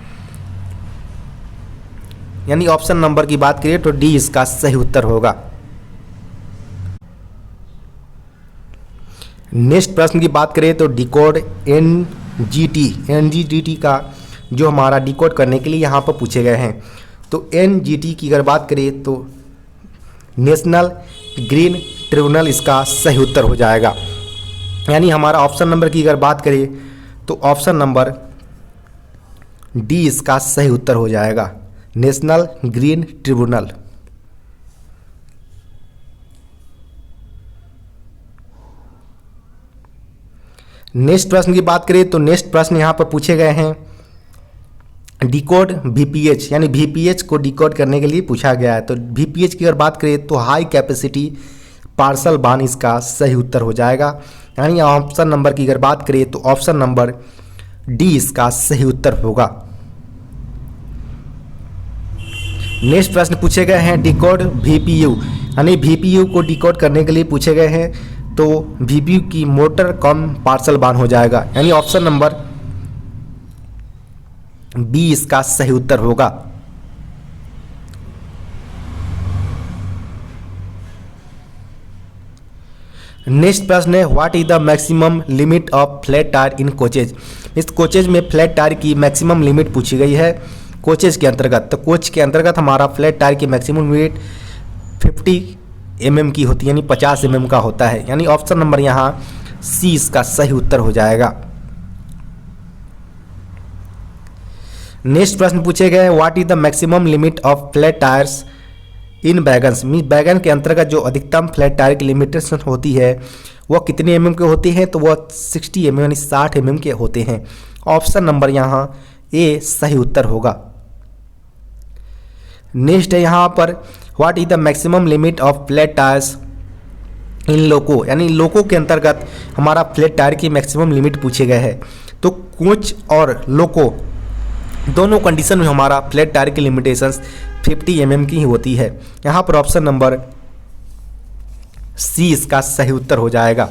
यानी ऑप्शन नंबर की बात करिए तो डी इसका सही उत्तर होगा। नेक्स्ट प्रश्न की बात करें तो डिकोड NGT का जो हमारा डिकोड करने के लिए यहाँ पर पूछे गए हैं। तो NGT की अगर बात करें तो नेशनल ग्रीन ट्रिब्यूनल इसका सही उत्तर हो जाएगा, यानी हमारा ऑप्शन नंबर की अगर बात करें तो ऑप्शन नंबर डी इसका सही उत्तर हो जाएगा, नेशनल ग्रीन ट्रिब्यूनल। नेक्स्ट प्रश्न की बात करें तो नेक्स्ट प्रश्न यहाँ पर पूछे गए हैं, डिकोड VPH, यानी VPH को डिकोड करने के लिए पूछा गया है। तो VPH की अगर बात करें तो हाई कैपेसिटी पार्सल बान इसका सही उत्तर हो जाएगा, यानी ऑप्शन नंबर की अगर बात करें तो ऑप्शन नंबर डी इसका सही उत्तर होगा। नेक्स्ट प्रश्न पूछे गए हैं, डिकोड VPU, यानी VPU को डिकोड करने के लिए पूछे गए हैं। तो VPU की मोटर कम पार्सल बान हो जाएगा, यानी ऑप्शन नंबर बी इसका सही उत्तर होगा। नेक्स्ट प्रश्न है, what is the maximum limit of flat tyre in coaches. इस कोचेज में फ्लैट टायर की मैक्सिमम लिमिट पूछी गई है कोचेज के अंतर्गत। तो कोच के अंतर्गत हमारा फ्लैट टायर की मैक्सिमम लिमिट 50 mm की होती है, यानी 50 mm का होता है, यानी ऑप्शन नंबर यहाँ सी इसका सही उत्तर हो जाएगा। नेक्स्ट प्रश्न पूछे गए, what is the maximum limit of flat tyres in wagons, mean wagon के अंतर्गत जो अधिकतम फ्लैट टायर की लिमिटेशन होती है वह कितने mm के होते हैं, तो वह 60 mm यानी 60 mm के होते हैं। ऑप्शन नंबर यहाँ ए सही उत्तर होगा। नेक्स्ट है यहाँ पर what is the maximum limit of flat tyres in loco, यानी लोको के अंतर्गत हमारा फ्लैट टायर की मैक्सिमम लिमिट पूछे गए हैं। तो कोच और लोको दोनों कंडीशन में हमारा फ्लैट टायर की लिमिटेशंस 50 mm की ही होती है। यहाँ पर ऑप्शन नंबर सी इसका सही उत्तर हो जाएगा।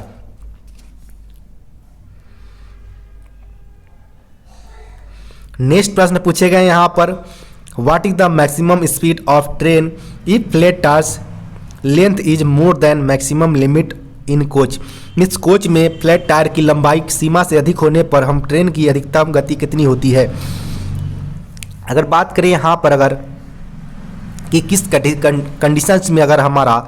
नेक्स्ट प्रश्न पूछे गए यहाँ पर what is the maximum speed of train if flat tyres length is more then maximum limit in coach, means coach में फ्लैट टायर की लंबाई सीमा से अधिक होने पर हम ट्रेन की अधिकतम गति कितनी होती है। अगर बात करें यहाँ पर अगर कि किस कंडीशंस में अगर हमारा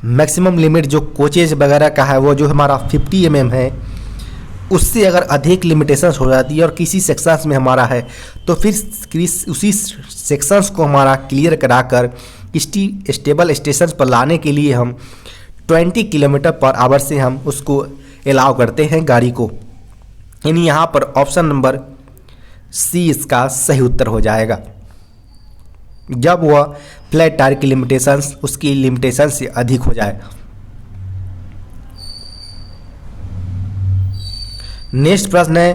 मैक्सिमम लिमिट जो कोचेज वगैरह का है वो जो हमारा 50 mm है, उससे अगर अधिक लिमिटेशंस हो जाती है और किसी सेक्शंस में हमारा है तो फिर उसी सेक्शंस को हमारा क्लियर कराकर किसी स्टेबल स्टेशन पर लाने के लिए हम 20 km/h से हम उसको अलाउ करते हैं गाड़ी को। यानी यहाँ पर ऑप्शन नंबर सी इसका सही उत्तर हो जाएगा, जब वह फ्लैट टायर की लिमिटेशंस उसकी लिमिटेशन से अधिक हो जाए। नेक्स्ट प्रश्न है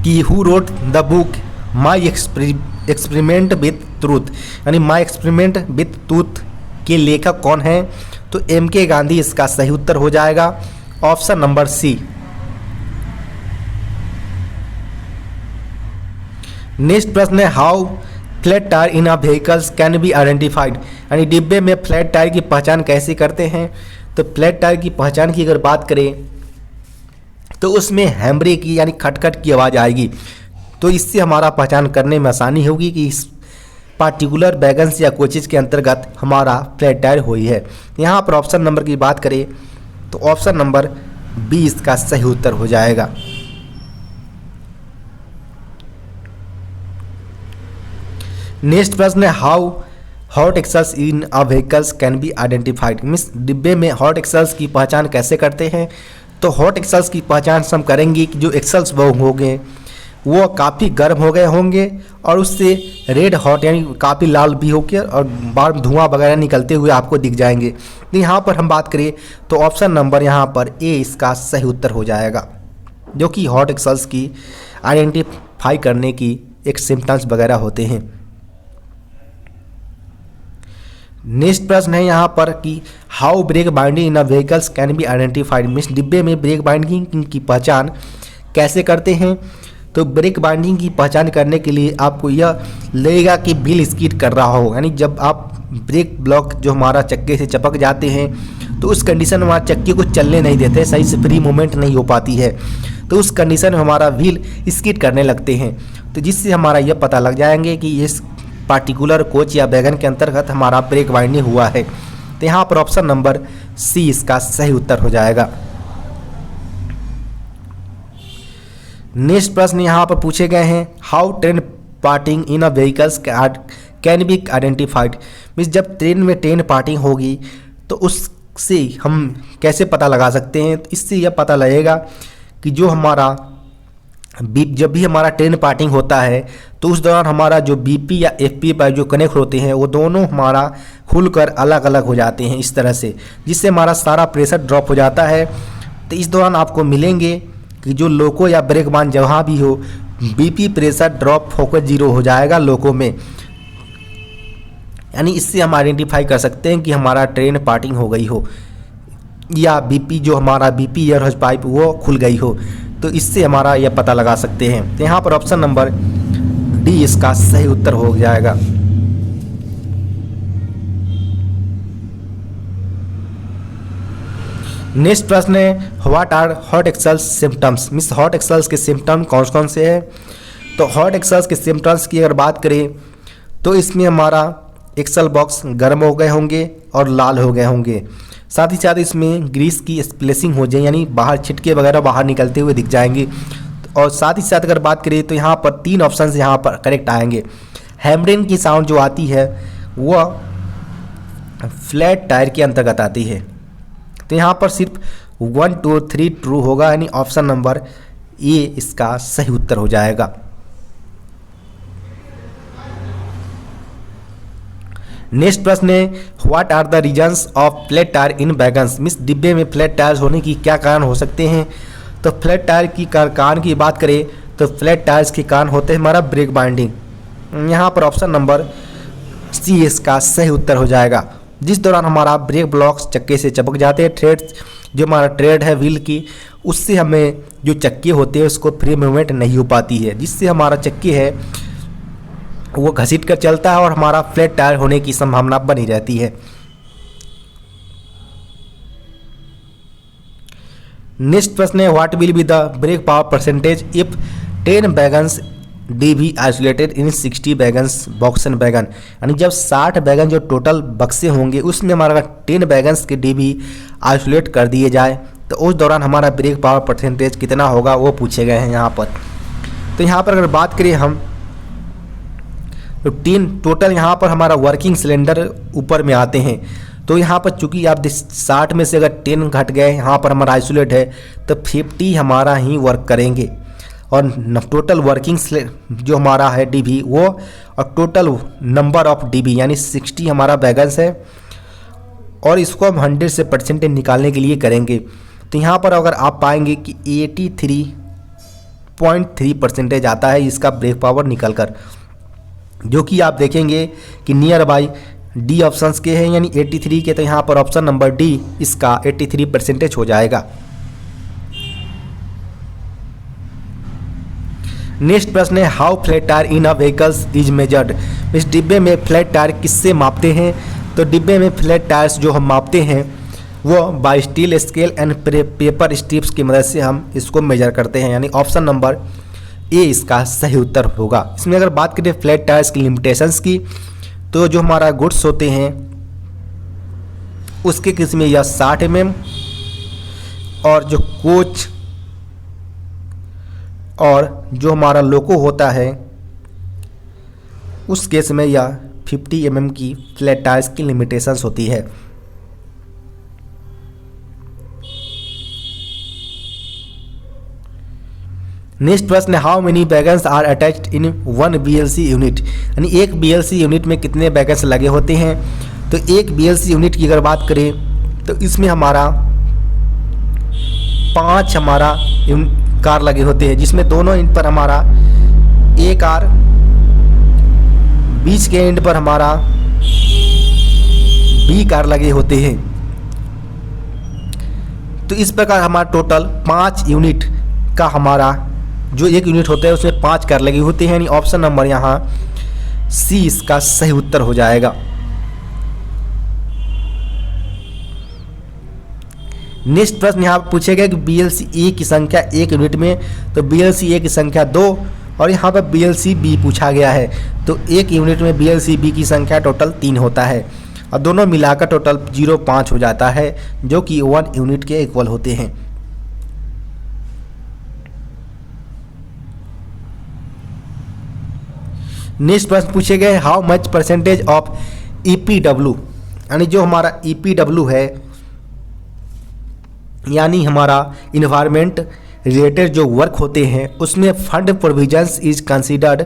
कि who wrote the book my experiment with truth, यानी माई एक्सपेरिमेंट विथ ट्रूथ के लेखक कौन है, तो M.K. गांधी इसका सही उत्तर हो जाएगा। ऑप्शन नंबर सी। नेक्स्ट प्रश्न है how flat tyre in a vehicles can be identified, यानी डिब्बे में फ्लैट टायर की पहचान कैसे करते हैं। तो फ्लैट टायर की पहचान की अगर बात करें तो उसमें हैमरे की यानी खटखट की आवाज़ आएगी, तो इससे हमारा पहचान करने में आसानी होगी कि इस पार्टिकुलर वैगन्स या कोचेज के अंतर्गत हमारा फ्लैट टायर हुई है। यहाँ पर ऑप्शन नंबर की बात करें तो ऑप्शन नंबर बी इसका सही उत्तर हो जाएगा। नेक्स्ट प्रश्न है how hot axles in a vehicles can be identified, means डिब्बे में हॉट एक्सेल्स की पहचान कैसे करते हैं। तो हॉट एक्सेल्स की पहचान हम करेंगे कि जो एक्सेल्स वो होंगे वो काफ़ी गर्म हो गए होंगे और उससे रेड हॉट यानी काफ़ी लाल भी होकर और बाहर धुआं वगैरह निकलते हुए आपको दिख जाएंगे। तो यहाँ पर हम बात करें तो ऑप्शन नंबर यहाँ पर ए इसका सही उत्तर हो जाएगा, जो कि हॉट एक्सेल्स की आइडेंटिफाई करने की एक सिम्टम्स वगैरह होते हैं। नेक्स्ट प्रश्न है यहाँ पर कि how break binding in a vehicles can be identified, means डिब्बे में ब्रेक बाइंडिंग की पहचान कैसे करते हैं। तो ब्रेक बाइंडिंग की पहचान करने के लिए आपको यह लगेगा कि व्हील स्किड कर रहा हो, यानी जब आप ब्रेक ब्लॉक जो हमारा चक्के से चपक जाते हैं तो उस कंडीशन में हमारे चक्के को चलने नहीं देते, सही से फ्री मूवमेंट नहीं हो पाती है, तो उस कंडीशन में हमारा व्हील स्किड करने लगते हैं। तो जिससे हमारा यह पता लग जाएंगे कि इस पार्टिकुलर कोच या वैगन के अंतर्गत हमारा ब्रेक बाइंडिंग हुआ है। तो यहाँ पर ऑप्शन नंबर सी इसका सही उत्तर हो जाएगा। नेक्स्ट प्रश्न यहाँ पर पूछे गए हैं how train parting in a vehicles can be identified, means जब ट्रेन में ट्रेन पार्टिंग होगी तो उससे हम कैसे पता लगा सकते हैं। तो इससे यह पता लगेगा कि जो हमारा जब भी हमारा ट्रेन पार्टिंग होता है तो उस दौरान हमारा जो बीपी या एफपी पाइप जो कनेक्ट होते हैं वो दोनों हमारा खुलकर अलग अलग हो जाते हैं इस तरह से, जिससे हमारा सारा प्रेशर ड्रॉप हो जाता है। तो इस दौरान आपको मिलेंगे कि जो लोको या ब्रेक बांड जहाँ भी हो बीपी प्रेशर ड्रॉप होकर 0 हो जाएगा लोको में, यानी इससे हम आइडेंटिफाई कर सकते हैं कि हमारा ट्रेन पार्टिंग हो गई हो या बीपी जो हमारा बीपी एयर हॉज पाइप वो खुल गई हो, तो इससे हमारा यह पता लगा सकते हैं। तो यहाँ पर ऑप्शन नंबर डी इसका सही उत्तर हो जाएगा। नेक्स्ट प्रश्न है what are hot axles symptoms, means hot axles के सिम्टम कौन कौन से हैं। तो हॉट एक्सेल्स के सिम्टम्स की अगर बात करें तो इसमें हमारा एक्सेल बॉक्स गर्म हो गए होंगे और लाल हो गए होंगे, साथ ही साथ इसमें ग्रीस की स्प्लेसिंग हो जाए यानी बाहर छिटके वगैरह बाहर निकलते हुए दिख जाएंगे। और साथ ही साथ अगर बात करें तो यहाँ पर 3 ऑप्शन यहाँ पर करेक्ट आएंगे। हैमरिंग की साउंड जो आती है वह फ्लैट टायर के अंतर्गत आती है। तो यहाँ पर सिर्फ 1 2 3 ट्रू होगा, यानी ऑप्शन नंबर ए इसका सही उत्तर हो जाएगा। नेक्स्ट प्रश्न है, what are the reasons of flat tyre in wagons. Means डिब्बे में फ्लैट टायर्स होने की क्या कारण हो सकते हैं। तो फ्लैट टायर की कारण की बात करें तो फ्लैट टायर्स के कारण होते हैं हमारा ब्रेक बाइंडिंग। यहाँ पर ऑप्शन नंबर सी इसका सही उत्तर हो जाएगा। जिस दौरान हमारा ब्रेक ब्लॉक्स चक्के से चिपक जाते हैं, थ्रेड्स जो हमारा ट्रेड है व्हील की, उससे हमें जो चक्के होते हैं उसको फ्री मूवमेंट नहीं हो पाती है, जिससे हमारा चक्के है वो घसीट कर चलता है और हमारा फ्लैट टायर होने की संभावना बनी रहती है। नेक्स्ट प्रश्न है, what will be the brake power percentage if 10 wagons डी be isolated in 60 wagons BOXN wagon. यानी जब 60 वैगन जो टोटल बक्से होंगे उसमें हमारा 10 वैगन्स के डी बी आइसोलेट कर दिए जाए तो उस दौरान हमारा ब्रेक पावर परसेंटेज कितना होगा वो पूछे गए हैं यहाँ पर। तो यहाँ पर अगर बात करें हम तो 3 टोटल यहाँ पर हमारा वर्किंग सिलेंडर ऊपर में आते हैं। तो यहाँ पर चूंकि आप 60 में से अगर 10 घट गए, यहाँ पर हमारा आइसोलेट है तो 50 हमारा ही वर्क करेंगे और टोटल वर्किंग जो हमारा है डीबी वो और टोटल नंबर ऑफ डीबी यानी 60 हमारा वैगन्स है और इसको हम 100 से परसेंटेज निकालने के लिए करेंगे। तो यहाँ पर अगर आप पाएंगे कि 83.3% आता है इसका ब्रेक पावर निकल कर, जो कि आप देखेंगे कि नियर बाई डी ऑप्शंस के हैं यानी 83 के। तो यहाँ पर ऑप्शन नंबर डी इसका 83% हो जाएगा। नेक्स्ट प्रश्न है, how flat tyre in a vehicles is measured. इस डिब्बे में फ्लैट टायर किससे मापते हैं। तो डिब्बे में फ्लैट टायर्स जो हम मापते हैं वो by steel scale and paper strips की मदद से हम इसको मेजर करते हैं, यानी ऑप्शन नंबर ए इसका सही उत्तर होगा। इसमें अगर बात करें फ्लैट टायर्स की लिमिटेशंस की, तो जो हमारा गुड्स होते हैं उसके केस में यह 60 mm और जो कोच और जो हमारा लोको होता है उस केस में यह 50 mm की फ्लैट टायर्स की लिमिटेशंस होती है। नेक्स्ट प्रश्न, how many wagons are attached in 1 BLC unit. यानी एक BLC यूनिट में कितने वैगन्स लगे होते हैं। तो एक BLC यूनिट की अगर बात करें तो इसमें हमारा 5 हमारा कार लगे होते हैं, जिसमें दोनों एंड पर हमारा ए कार, बीच के एंड पर हमारा बी कार लगे होते हैं। तो इस प्रकार हमारा टोटल 5 यूनिट का हमारा जो एक यूनिट होता है उसमें 5 कार लगी होती है, यानी ऑप्शन नंबर यहाँ सी इसका सही उत्तर हो जाएगा। नेक्स्ट प्रश्न यहाँ पूछे गए कि BLC ए की संख्या एक यूनिट में, तो BLC ए की संख्या 2 और यहाँ पर BLC बी पूछा गया है। तो एक यूनिट में BLC बी की संख्या टोटल 3 होता है और दोनों मिलाकर टोटल 0.5 हो जाता है, जो कि 1 यूनिट के इक्वल होते हैं। नेक्स्ट प्रश्न पूछे गए, how much percentage of EPW। यानी जो हमारा EPW है यानी हमारा इन्वायरमेंट रिलेटेड जो वर्क होते हैं उसमें fund provisions is considered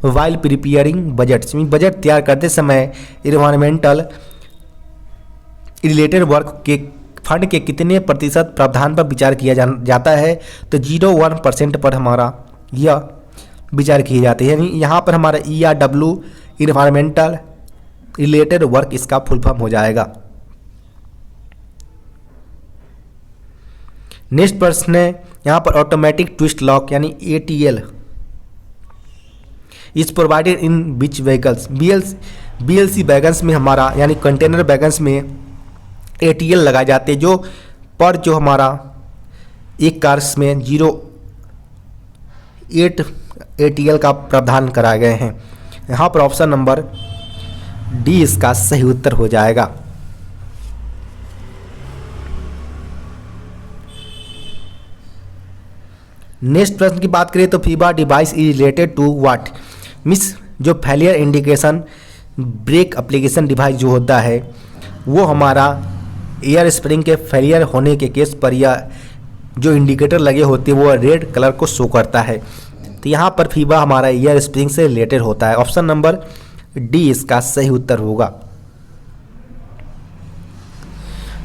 while preparing budgets. Budget तैयार करते समय इन्वायरमेंटल रिलेटेड वर्क के फंड के कितने प्रतिशत प्रावधान पर विचार किया जाता है। तो 0.1% पर हमारा यह विचार किए जाते हैं, यानी यहाँ पर हमारा ERW इन्वायरमेंटल रिलेटेड वर्क इसका फुल फॉर्म हो जाएगा। नेक्स्ट प्रश्न है यहाँ पर ऑटोमेटिक ट्विस्ट लॉक यानी ATL is provided in which vehicles. BLC wagons में हमारा यानी कंटेनर वैगन्स में ATL लगाए जाते हैं, जो हमारा एक कार्स में 0.8 ATL का प्रावधान कराए गए हैं। यहाँ पर ऑप्शन नंबर डी इसका सही उत्तर हो जाएगा। नेक्स्ट प्रश्न की बात करें तो FIBA device is related to what. मिस जो failure indication brake application device जो होता है वो हमारा एयर स्प्रिंग के फेलियर होने के केस पर या जो इंडिकेटर लगे होते हैं वो रेड कलर को शो करता है। तो यहाँ पर फीबा हमारा एयर स्प्रिंग से रिलेटेड होता है। ऑप्शन नंबर डी इसका सही उत्तर होगा।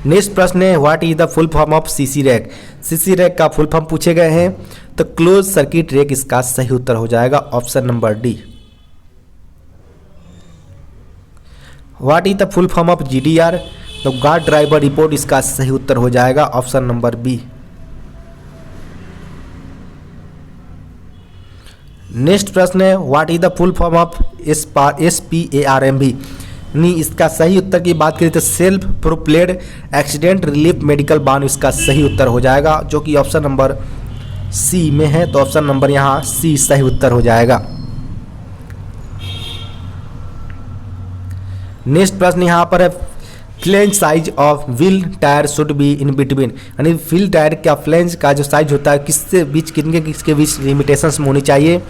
नेक्स्ट प्रश्न है what is the full form of CC rack. CC rack का फुल फॉर्म पूछे गए हैं तो क्लोज सर्किट रैक इसका सही उत्तर हो जाएगा। Option number D. What is the full form of GDR, तो गार्ड ड्राइवर रिपोर्ट इसका सही उत्तर हो जाएगा। Option number B. नेक्स्ट प्रश्न है what is the full form of SPARMB। इसका सही उत्तर की बात करें तो सेल्फ प्रोप्लेड एक्सीडेंट रिलीफ मेडिकल बान इसका सही उत्तर हो जाएगा, जो कि ऑप्शन नंबर सी में है। तो ऑप्शन नंबर यहाँ सी सही उत्तर हो जाएगा। नेक्स्ट प्रश्न यहाँ पर है flange size of wheel tyre should be in between, यानी व्हील टायर का फ्लेंज का जो साइज होता है किसके बीच लिमिटेशंस में होनी चाहिए।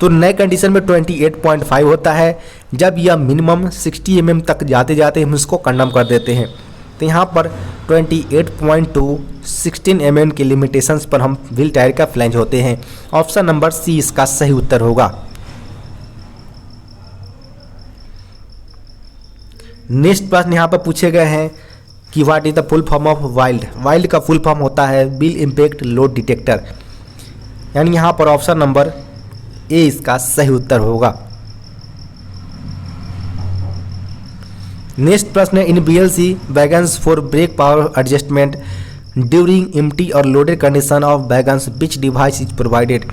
तो नए कंडीशन में 28.5 होता है, जब यह मिनिमम 60 mm तक जाते जाते हम इसको कंडम कर देते हैं। तो यहाँ पर 28.2 16 mm के लिमिटेशंस पर हम व्हील टायर का फ्लेंज होते हैं। ऑप्शन नंबर सी इसका सही उत्तर होगा। नेक्स्ट प्रश्न यहाँ पर पूछे गए हैं कि what is the full form of wild. Wild का फुल फॉर्म होता है व्हील इम्पैक्ट लोड डिटेक्टर, यानी यहाँ पर ऑप्शन नंबर ए इसका सही उत्तर होगा। नेक्स्ट प्रश्न है in BLC wagons for brake power adjustment during empty और loaded condition of wagons which device is provided,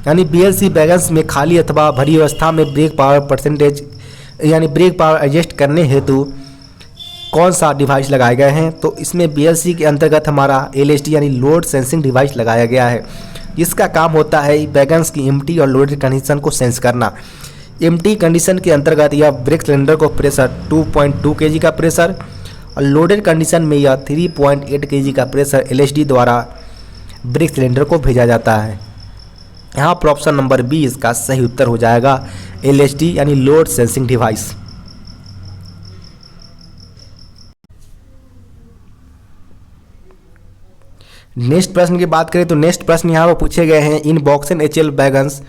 यानी BLC वैगन्स में खाली अथवा भरी अवस्था में ब्रेक पावर परसेंटेज यानी ब्रेक पावर एडजस्ट करने हेतु कौन सा डिवाइस लगाए गए हैं। तो इसमें BLC के अंतर्गत हमारा LSD यानी लोड सेंसिंग डिवाइस लगाया गया है। इसका काम होता है वैगन्स की एम्प्टी और लोडेड कंडीशन को सेंस करना। एम्प्टी कंडीशन के अंतर्गत यह ब्रेक सिलेंडर को प्रेशर 2.2 kg का प्रेशर और लोडेड कंडीशन में यह 3.8 kg का प्रेशर LSD द्वारा ब्रेक सिलेंडर को भेजा जाता है। यहाँ पर ऑप्शन नंबर बी इसका सही उत्तर हो जाएगा, LSD यानी लोड सेंसिंग डिवाइस। नेक्स्ट प्रश्न की बात करें तो नेक्स्ट प्रश्न यहाँ पर पूछे गए हैं in BOXN HL wagons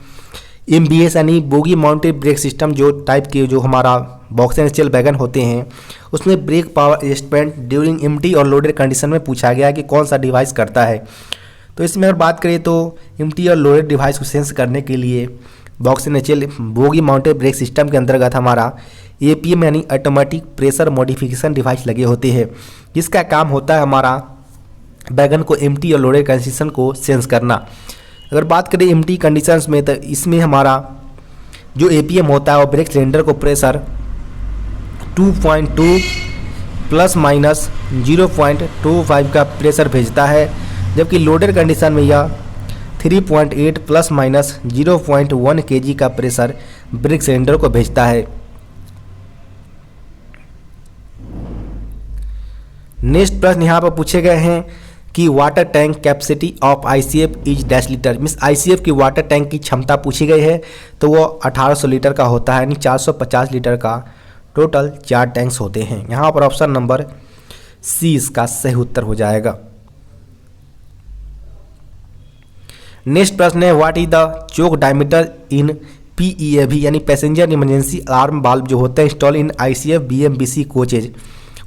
MBS यानी बोगी माउंटेड ब्रेक सिस्टम जो टाइप के जो हमारा बॉक्सन HL वैगन होते हैं उसमें brake power adjustment during empty और लोडेड कंडीशन में पूछा गया कि कौन सा डिवाइस करता है। तो इसमें अगर बात करें तो एम्प्टी और लोडेड डिवाइस को सेंस करने के लिए BOXN HL bogie mounted brake system के अंतर्गत हमारा APM यानी ऑटोमेटिक प्रेशर मॉडिफिकेशन डिवाइस लगे होते हैं, जिसका काम होता है हमारा वैगन को एम्प्टी और लोडेड कंडीशन को सेंस करना। अगर बात करें एम्प्टी कंडीशंस में तो इसमें हमारा जो APM होता है वो ब्रेक सिलेंडर को प्रेशर 2.2 प्लस माइनस 0.25 का प्रेशर भेजता है, जबकि लोडेड कंडीशन में यह 3.8 प्लस माइनस 0.1 kg का प्रेशर ब्रेक सिलेंडर को भेजता है। नेक्स्ट प्रश्न यहाँ पर पूछे गए हैं कि water tank capacity of ICF is dash litre, means ICF की वाटर टैंक की क्षमता पूछी गई है तो वो 1800 लीटर का होता है, यानी 450 लीटर का टोटल 4 टैंक्स होते हैं। यहाँ पर ऑप्शन नंबर सी इसका सही उत्तर हो जाएगा। नेक्स्ट प्रश्न है what is the choke diameter in PEAV यानी पैसेंजर इमरजेंसी अलार्म बाल्ब जो होते हैं install in ICF BMBC coaches,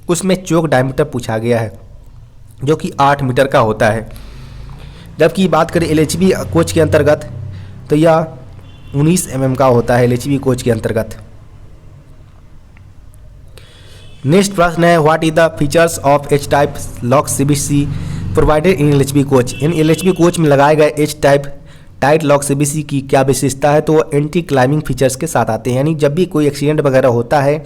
उसमें चोक डायमीटर पूछा गया है जो कि 8 मीटर का होता है। जबकि बात करें LHB कोच के अंतर्गत तो यह 19 mm का होता है LHB कोच के अंतर्गत। नेक्स्ट प्रश्न है what is the features of H type lock CBC provided in LHB coach, in LHB coach में लगाए गए H type tight lock CBC की क्या विशेषता है। तो वो एंटी क्लाइंबिंग फीचर्स के साथ आते हैं, यानी जब भी कोई एक्सीडेंट वगैरह होता है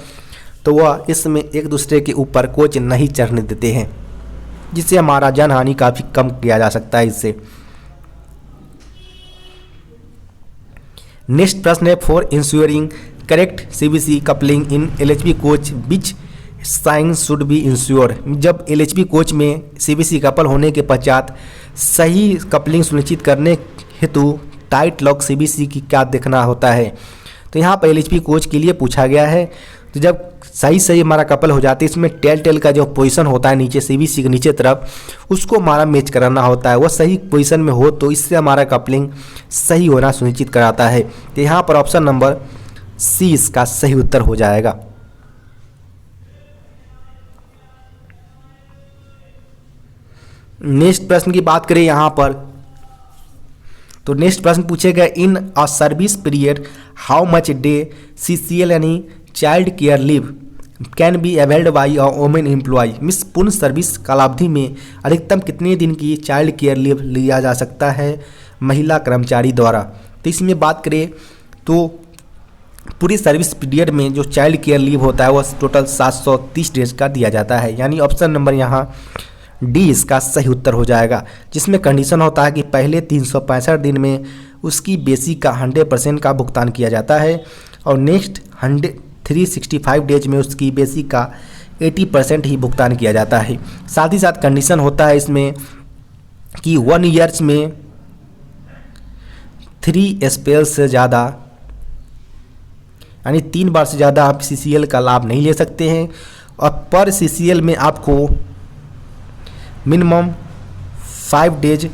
तो वह इसमें एक दूसरे के ऊपर कोच नहीं चढ़ने देते हैं, जिससे हमारा जान हानि काफ़ी कम किया जा सकता है इससे। नेक्स्ट प्रश्न है for ensuring correct CBC coupling in LHB coach which sign should be ensure, जब LHB कोच में CBC कपल होने के पश्चात सही कपलिंग सुनिश्चित करने हेतु टाइट लॉक CBC की क्या देखना होता है। तो यहाँ पर LHB कोच के लिए पूछा गया है, तो जब सही सही हमारा कपल हो जाती है, इसमें टेल का जो पोजीशन होता है नीचे सीबीसी के नीचे तरफ, उसको हमारा मैच कराना होता है। वो सही पोजीशन में हो तो इससे हमारा कपलिंग सही होना सुनिश्चित कराता है। तो यहाँ पर ऑप्शन नंबर सी इसका सही उत्तर हो जाएगा। नेक्स्ट प्रश्न की बात करें यहाँ पर, तो नेक्स्ट प्रश्न पूछेगा in a service period how much day CCL यानी child care leave can be availed by a women employee. मिस पूर्ण सर्विस कालावधि में अधिकतम कितने दिन की चाइल्ड केयर लीव लिया जा सकता है महिला कर्मचारी द्वारा। तो इसमें बात करें तो पूरी सर्विस पीरियड में जो चाइल्ड केयर लीव होता है वो टोटल 730 डेज का दिया जाता है। यानी ऑप्शन नंबर यहाँ डी इसका सही उत्तर हो जाएगा, जिसमें कंडीशन होता है कि पहले 365 दिन में उसकी बेसिक का 100% का भुगतान किया जाता है और नेक्स्ट 365 डेज में उसकी बेसिक का 80% ही भुगतान किया जाता है। साथ ही साथ कंडीशन होता है इसमें कि 1 ईयर्स में 3 स्पेल से ज़्यादा यानी 3 बार से ज़्यादा आप CCL का लाभ नहीं ले सकते हैं और पर CCL में आपको मिनिमम 5 डेज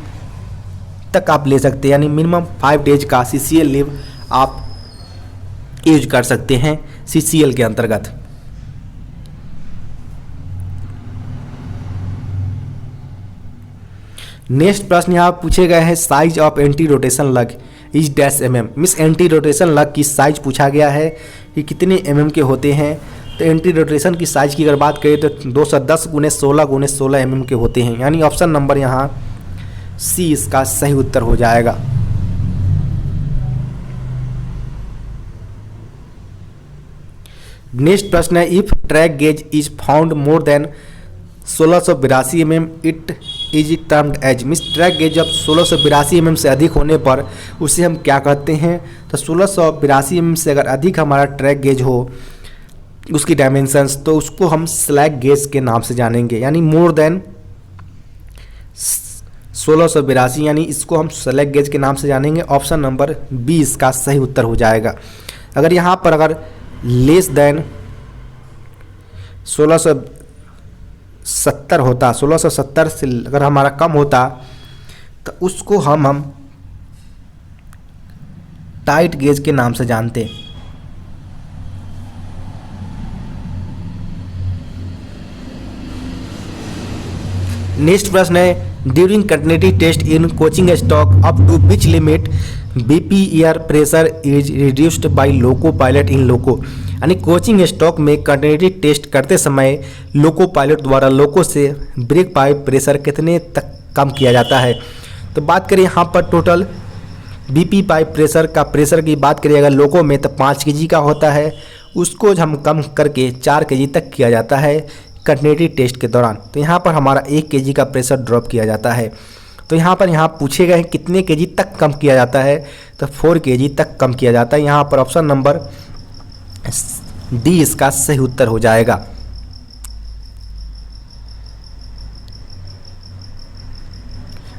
तक आप ले सकते हैं। यानी मिनिमम 5 डेज का CCL लीव आप यूज कर सकते हैं CCL के अंतर्गत। नेक्स्ट प्रश्न यहाँ पूछे गए हैं साइज ऑफ एंटी रोटेशन लग is dash mm। Miss anti rotation लग की साइज पूछा गया है कि कितने mm के होते हैं। तो एंटी रोटेशन की साइज की अगर बात करें तो 210 × 16 × 16 mm के होते हैं। यानी ऑप्शन नंबर यहाँ सी इसका सही उत्तर हो जाएगा। नेक्स्ट प्रश्न है if track gauge is found more than 1682 mm it is termed as. Means track gauge जब 1682 mm से अधिक होने पर उसे हम क्या कहते हैं। तो 1682 mm से अगर अधिक हमारा ट्रैक गेज हो उसकी डायमेंशंस, तो उसको हम स्लैग गेज के नाम से जानेंगे। यानी मोर देन 1682 यानी इसको हम स्लैग गेज के नाम से जानेंगे। ऑप्शन नंबर बी इसका सही उत्तर हो जाएगा। अगर यहाँ पर अगर लेस देन 1670 होता, 1670 से अगर हमारा कम होता तो उसको हम टाइट गेज के नाम से जानते। नेक्स्ट प्रश्न है during continuity test in coaching stock up to which limit BP air pressure is reduced by loco pilot in loco. यानी कोचिंग स्टॉक में कंटिन्यूटी टेस्ट करते समय लोको पायलट द्वारा लोको से ब्रेक पाइप प्रेशर कितने तक कम किया जाता है। तो बात करें यहाँ पर टोटल BP पाइप प्रेशर का प्रेशर की बात करिए अगर लोको में तो 5 kg का होता है, उसको हम कम करके 4 kg तक किया जाता है कंटिन्यूटी टेस्ट के दौरान। तो यहाँ पर हमारा 1 kg का प्रेशर ड्रॉप किया जाता है। तो यहाँ पर पूछे गए कितने kg तक कम किया जाता है। तो 4 kg तक कम किया जाता है। यहाँ पर ऑप्शन नंबर डी इसका सही उत्तर हो जाएगा।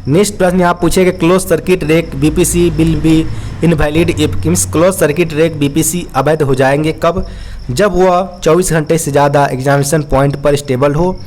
नेक्स्ट प्रश्न यहाँ पूछेगा close circuit rake BPC will be invalid if. Means close circuit rake BPC अवैध हो जाएंगे कब, जब वह 24 घंटे से ज़्यादा एग्जामिनेशन पॉइंट पर स्टेबल हो,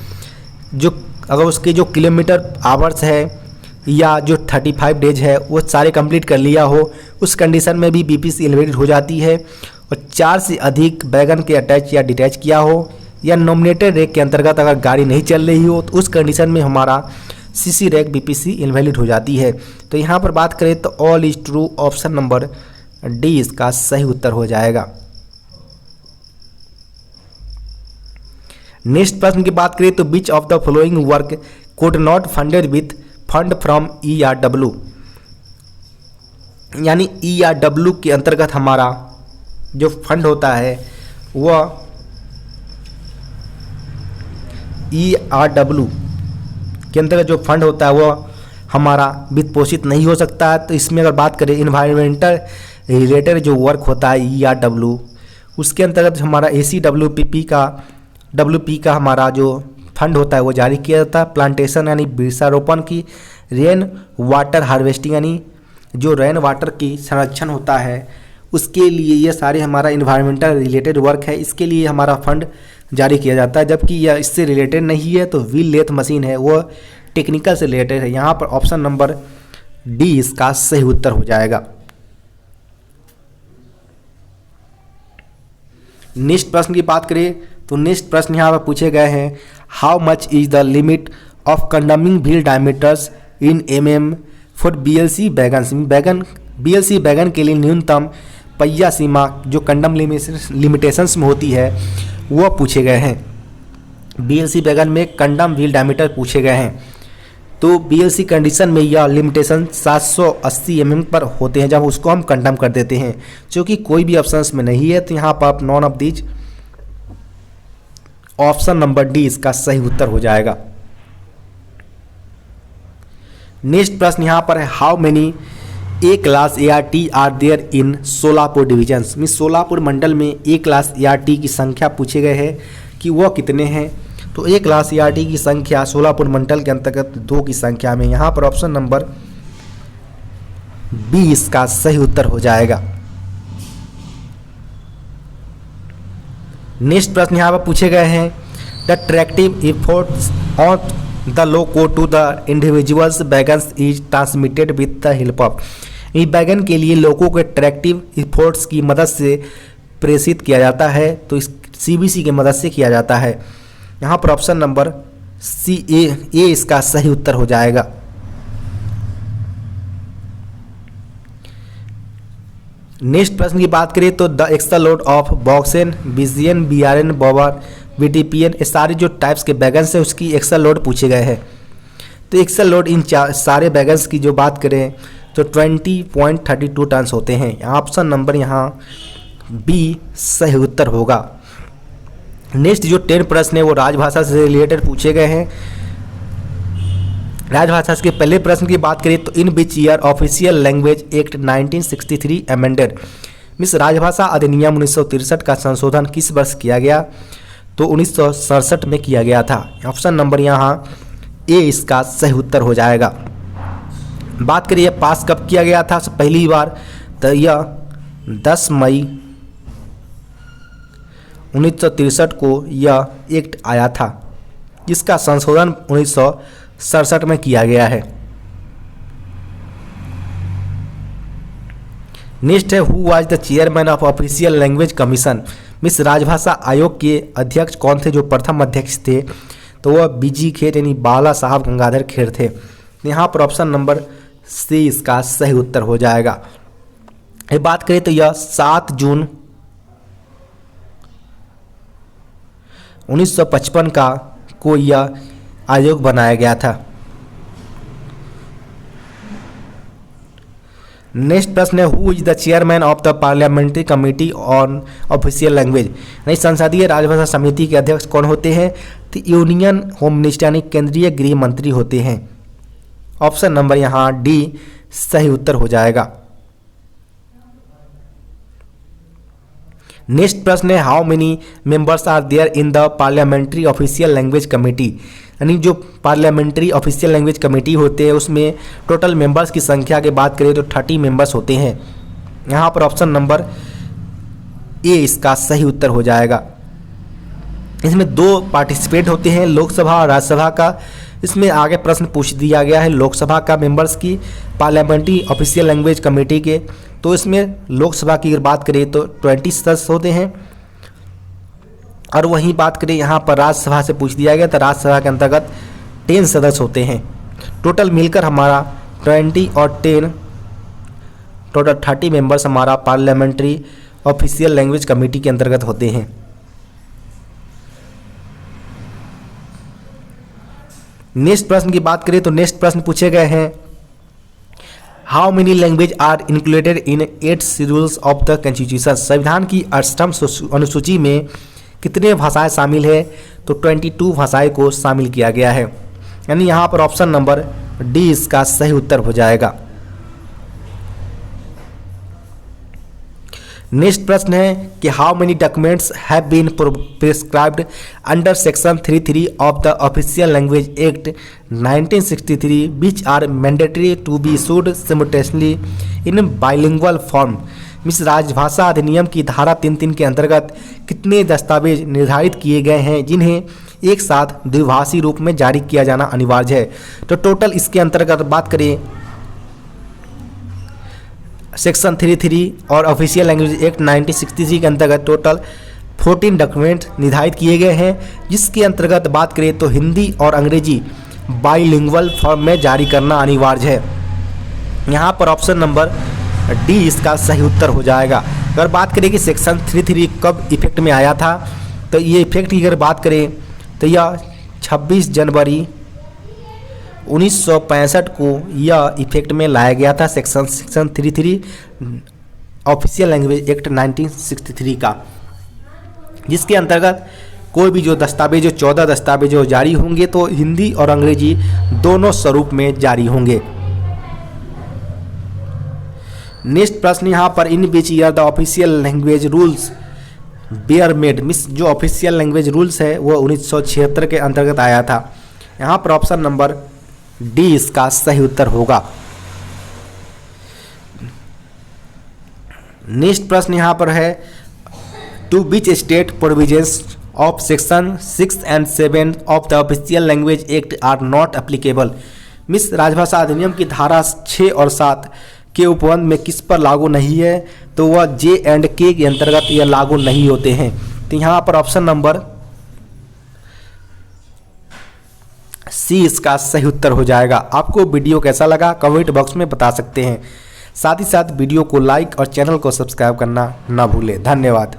जो अगर उसके जो किलोमीटर आवर्स है या जो 35 डेज है वो सारे कंप्लीट कर लिया हो, उस कंडीशन में भी BPC इनवैलिड हो जाती है। और 4 से अधिक वैगन के अटैच या डिटैच किया हो या नॉमिनेटेड रेक के अंतर्गत अगर गाड़ी नहीं चल रही हो तो उस कंडीशन में हमारा CC रेक BPC इनवैलिड हो जाती है। तो यहाँ पर बात करें तो all is true, option number D इसका सही उत्तर हो जाएगा। नेक्स्ट प्रश्न की बात करें तो which of the following work could not funded with fund from ERW। यानी ERW के अंतर्गत हमारा जो फंड होता है वह ERW के अंतर्गत जो फंड होता है वह हमारा वित्त पोषित नहीं हो सकता है। तो इसमें अगर बात करें इन्वायरमेंटल रिलेटेड जो वर्क होता है ERW, उसके अंतर्गत हमारा ACWP का हमारा जो फंड होता है वो जारी किया जाता है। प्लांटेशन यानी वृक्षारोपण की, रेन वाटर हार्वेस्टिंग यानी जो रेन वाटर की संरक्षण होता है उसके लिए ये सारे हमारा इन्वायरमेंटल रिलेटेड वर्क है, इसके लिए हमारा फंड जारी किया जाता है। जबकि यह इससे रिलेटेड नहीं है तो व्हील लेथ मशीन है, वो टेक्निकल से रिलेटेड है। यहाँ पर ऑप्शन नंबर डी इसका सही उत्तर हो जाएगा। नेक्स्ट प्रश्न की बात करें तो नेक्स्ट प्रश्न यहाँ पर पूछे गए हैं, how much is the limit of कंडमिंग wheel diameters in mm for BLC wagon. BLC wagon के लिए न्यूनतम पहिया सीमा जो कंडम लिमिटेशंस में होती है वो पूछे गए हैं। BLC वैगन में कंडम व्हील डायमीटर पूछे गए हैं। तो BLC कंडीशन में यह लिमिटेशन 780 mm पर होते हैं जब उसको हम कंडम कर देते हैं। क्योंकि कोई भी ऑप्शंस में नहीं है तो यहाँ पर आप none of these option number D इसका सही उत्तर हो जाएगा। नेक्स्ट प्रश्न यहाँ पर है, how many A class ART are there in Solapur divisions. Mean Solapur मंडल में A क्लास ART की संख्या पूछे गए हैं कि वह कितने हैं। तो A क्लास ART की संख्या सोलापुर मंडल के अंतर्गत 2 की संख्या में। यहाँ पर ऑप्शन नंबर बी इसका सही उत्तर हो जाएगा। नेक्स्ट प्रश्न यहाँ पर पूछे गए हैं, the tractive efforts on the loco to the individuals wagons is transmitted with the help of. इस बैगन के लिए लोगों के ट्रैक्टिव इफोर्ट्स की मदद से प्रेषित किया जाता है, तो इस CBC की मदद से किया जाता है। यहाँ पर ऑप्शन नंबर ए इसका सही उत्तर हो जाएगा। नेक्स्ट प्रश्न की बात करें तो the extra load of बॉक्सेन, BCN, BRN, bobber, BTPN, ये सारे जो टाइप्स के बैगन्स हैं उसकी एक्स्ट्रा लोड पूछे गए हैं। तो एक्स्ट्रा लोड इन सारे बैगन्स की जो बात करें तो 20.32 टन होते हैं। ऑप्शन नंबर यहाँ बी सही उत्तर होगा। नेक्स्ट जो 10 प्रश्न है वो राजभाषा से रिलेटेड पूछे गए हैं। राजभाषा के पहले प्रश्न की बात करें तो in which year official language act 1963 amended. मिस राजभाषा अधिनियम 1963 का संशोधन किस वर्ष किया गया? तो 1967 में किया गया था। ऑप्शन नंबर यहाँ ए इसका सही उत्तर हो जाएगा। बात करिए पास कब किया गया था पहली बार, तो यह 10 मई 1963 को यह एक्ट आया था, जिसका संशोधन 1967 में किया गया है। नेक्स्ट है, who was the chairman of official language commission. Miss राजभाषा आयोग के अध्यक्ष कौन थे जो प्रथम अध्यक्ष थे? तो वह BG खेर यानी बाला साहब गंगाधर खेर थे। यहाँ पर ऑप्शन नंबर सी इसका सही उत्तर हो जाएगा। ये बात करें तो यह 7 जून 1955 को यह आयोग बनाया गया था। नेक्स्ट प्रश्न है, who is the chairman of the parliamentary committee on official language. नहीं, संसदीय राजभाषा समिति के अध्यक्ष कौन होते हैं? तो यूनियन होम मिनिस्टर यानी केंद्रीय गृह मंत्री होते हैं। ऑप्शन नंबर यहाँ डी सही उत्तर हो जाएगा। नेक्स्ट प्रश्न है, how many members are there in the parliamentary official language committee. यानी जो पार्लियामेंट्री ऑफिशियल लैंग्वेज कमेटी होते हैं उसमें टोटल मेंबर्स की संख्या की बात करें तो 30 मेंबर्स होते हैं। यहाँ पर ऑप्शन नंबर ए इसका सही उत्तर हो जाएगा। इसमें 2 पार्टिसिपेंट होते हैं, लोकसभा और राज्यसभा का। इसमें आगे प्रश्न पूछ दिया गया है लोकसभा का मेंबर्स की पार्लियामेंट्री ऑफिशियल लैंग्वेज कमेटी के। तो इसमें लोकसभा की अगर बात करें तो 20 सदस्य होते हैं, और वहीं बात करें यहाँ पर राज्यसभा से पूछ दिया गया तो राज्यसभा के अंतर्गत 10 सदस्य होते हैं। टोटल मिलकर हमारा 20 और 10 टोटल 30 मेंबर्स हमारा पार्लियामेंट्री ऑफिशियल लैंग्वेज कमेटी के अंतर्गत होते हैं। नेक्स्ट प्रश्न की बात करें तो नेक्स्ट प्रश्न पूछे गए हैं, how many language are included in 8 schedules of the constitution. संविधान की 8वीं अनुसूची में कितने भाषाएं शामिल है? तो 22 भाषाएं को शामिल किया गया है। यानी यहाँ पर ऑप्शन नंबर डी इसका सही उत्तर हो जाएगा। नेक्स्ट प्रश्न है कि how many documents have been prescribed under section 33 of the official language act 1963 which are mandatory to be issued simultaneously in bilingual form. मिस राजभाषा अधिनियम की धारा 3(3) के अंतर्गत कितने दस्तावेज निर्धारित किए गए हैं जिन्हें एक साथ द्विभाषी रूप में जारी किया जाना अनिवार्य है? तो टोटल इसके अंतर्गत बात करें सेक्शन 33 और ऑफिशियल लैंग्वेज एक्ट 1963 के अंतर्गत टोटल 14 डॉक्यूमेंट निर्धारित किए गए हैं, जिसके अंतर्गत बात करें तो हिंदी और अंग्रेजी बाइलिंगुअल फॉर्म में जारी करना अनिवार्य है। यहाँ पर ऑप्शन नंबर डी इसका सही उत्तर हो जाएगा। अगर बात करें कि सेक्शन 33 कब इफेक्ट में आया था, तो ये इफेक्ट की अगर बात करें तो यह 26 जनवरी 1965 को यह इफेक्ट में लाया गया था। सेक्शन 33 ऑफिशियल लैंग्वेज एक्ट 1963 का, जिसके अंतर्गत कोई भी जो दस्तावेज, जो 14 दस्तावेज जो जारी होंगे तो हिंदी और अंग्रेजी दोनों स्वरूप में जारी होंगे। नेक्स्ट प्रश्न यहाँ पर, in which year the official language rules were made? मिस जो ऑफिशियल लैंग्वेज रूल्स है वो 1976 के अंतर्गत आया था। यहाँ पर ऑप्शन नंबर डी इसका सही उत्तर होगा। नेक्स्ट प्रश्न यहाँ पर है, to which state provisions of section 6 and 7 of the official language act are not applicable? Means राजभाषा अधिनियम की धारा 6 और 7 के उपबंध में किस पर लागू नहीं है? तो वह J&K के अंतर्गत यह लागू नहीं होते हैं। तो यहाँ पर ऑप्शन नंबर सी इसका सही उत्तर हो जाएगा। आपको वीडियो कैसा लगा कमेंट बॉक्स में बता सकते हैं। साथ ही साथ वीडियो को लाइक और चैनल को सब्सक्राइब करना ना भूलें। धन्यवाद।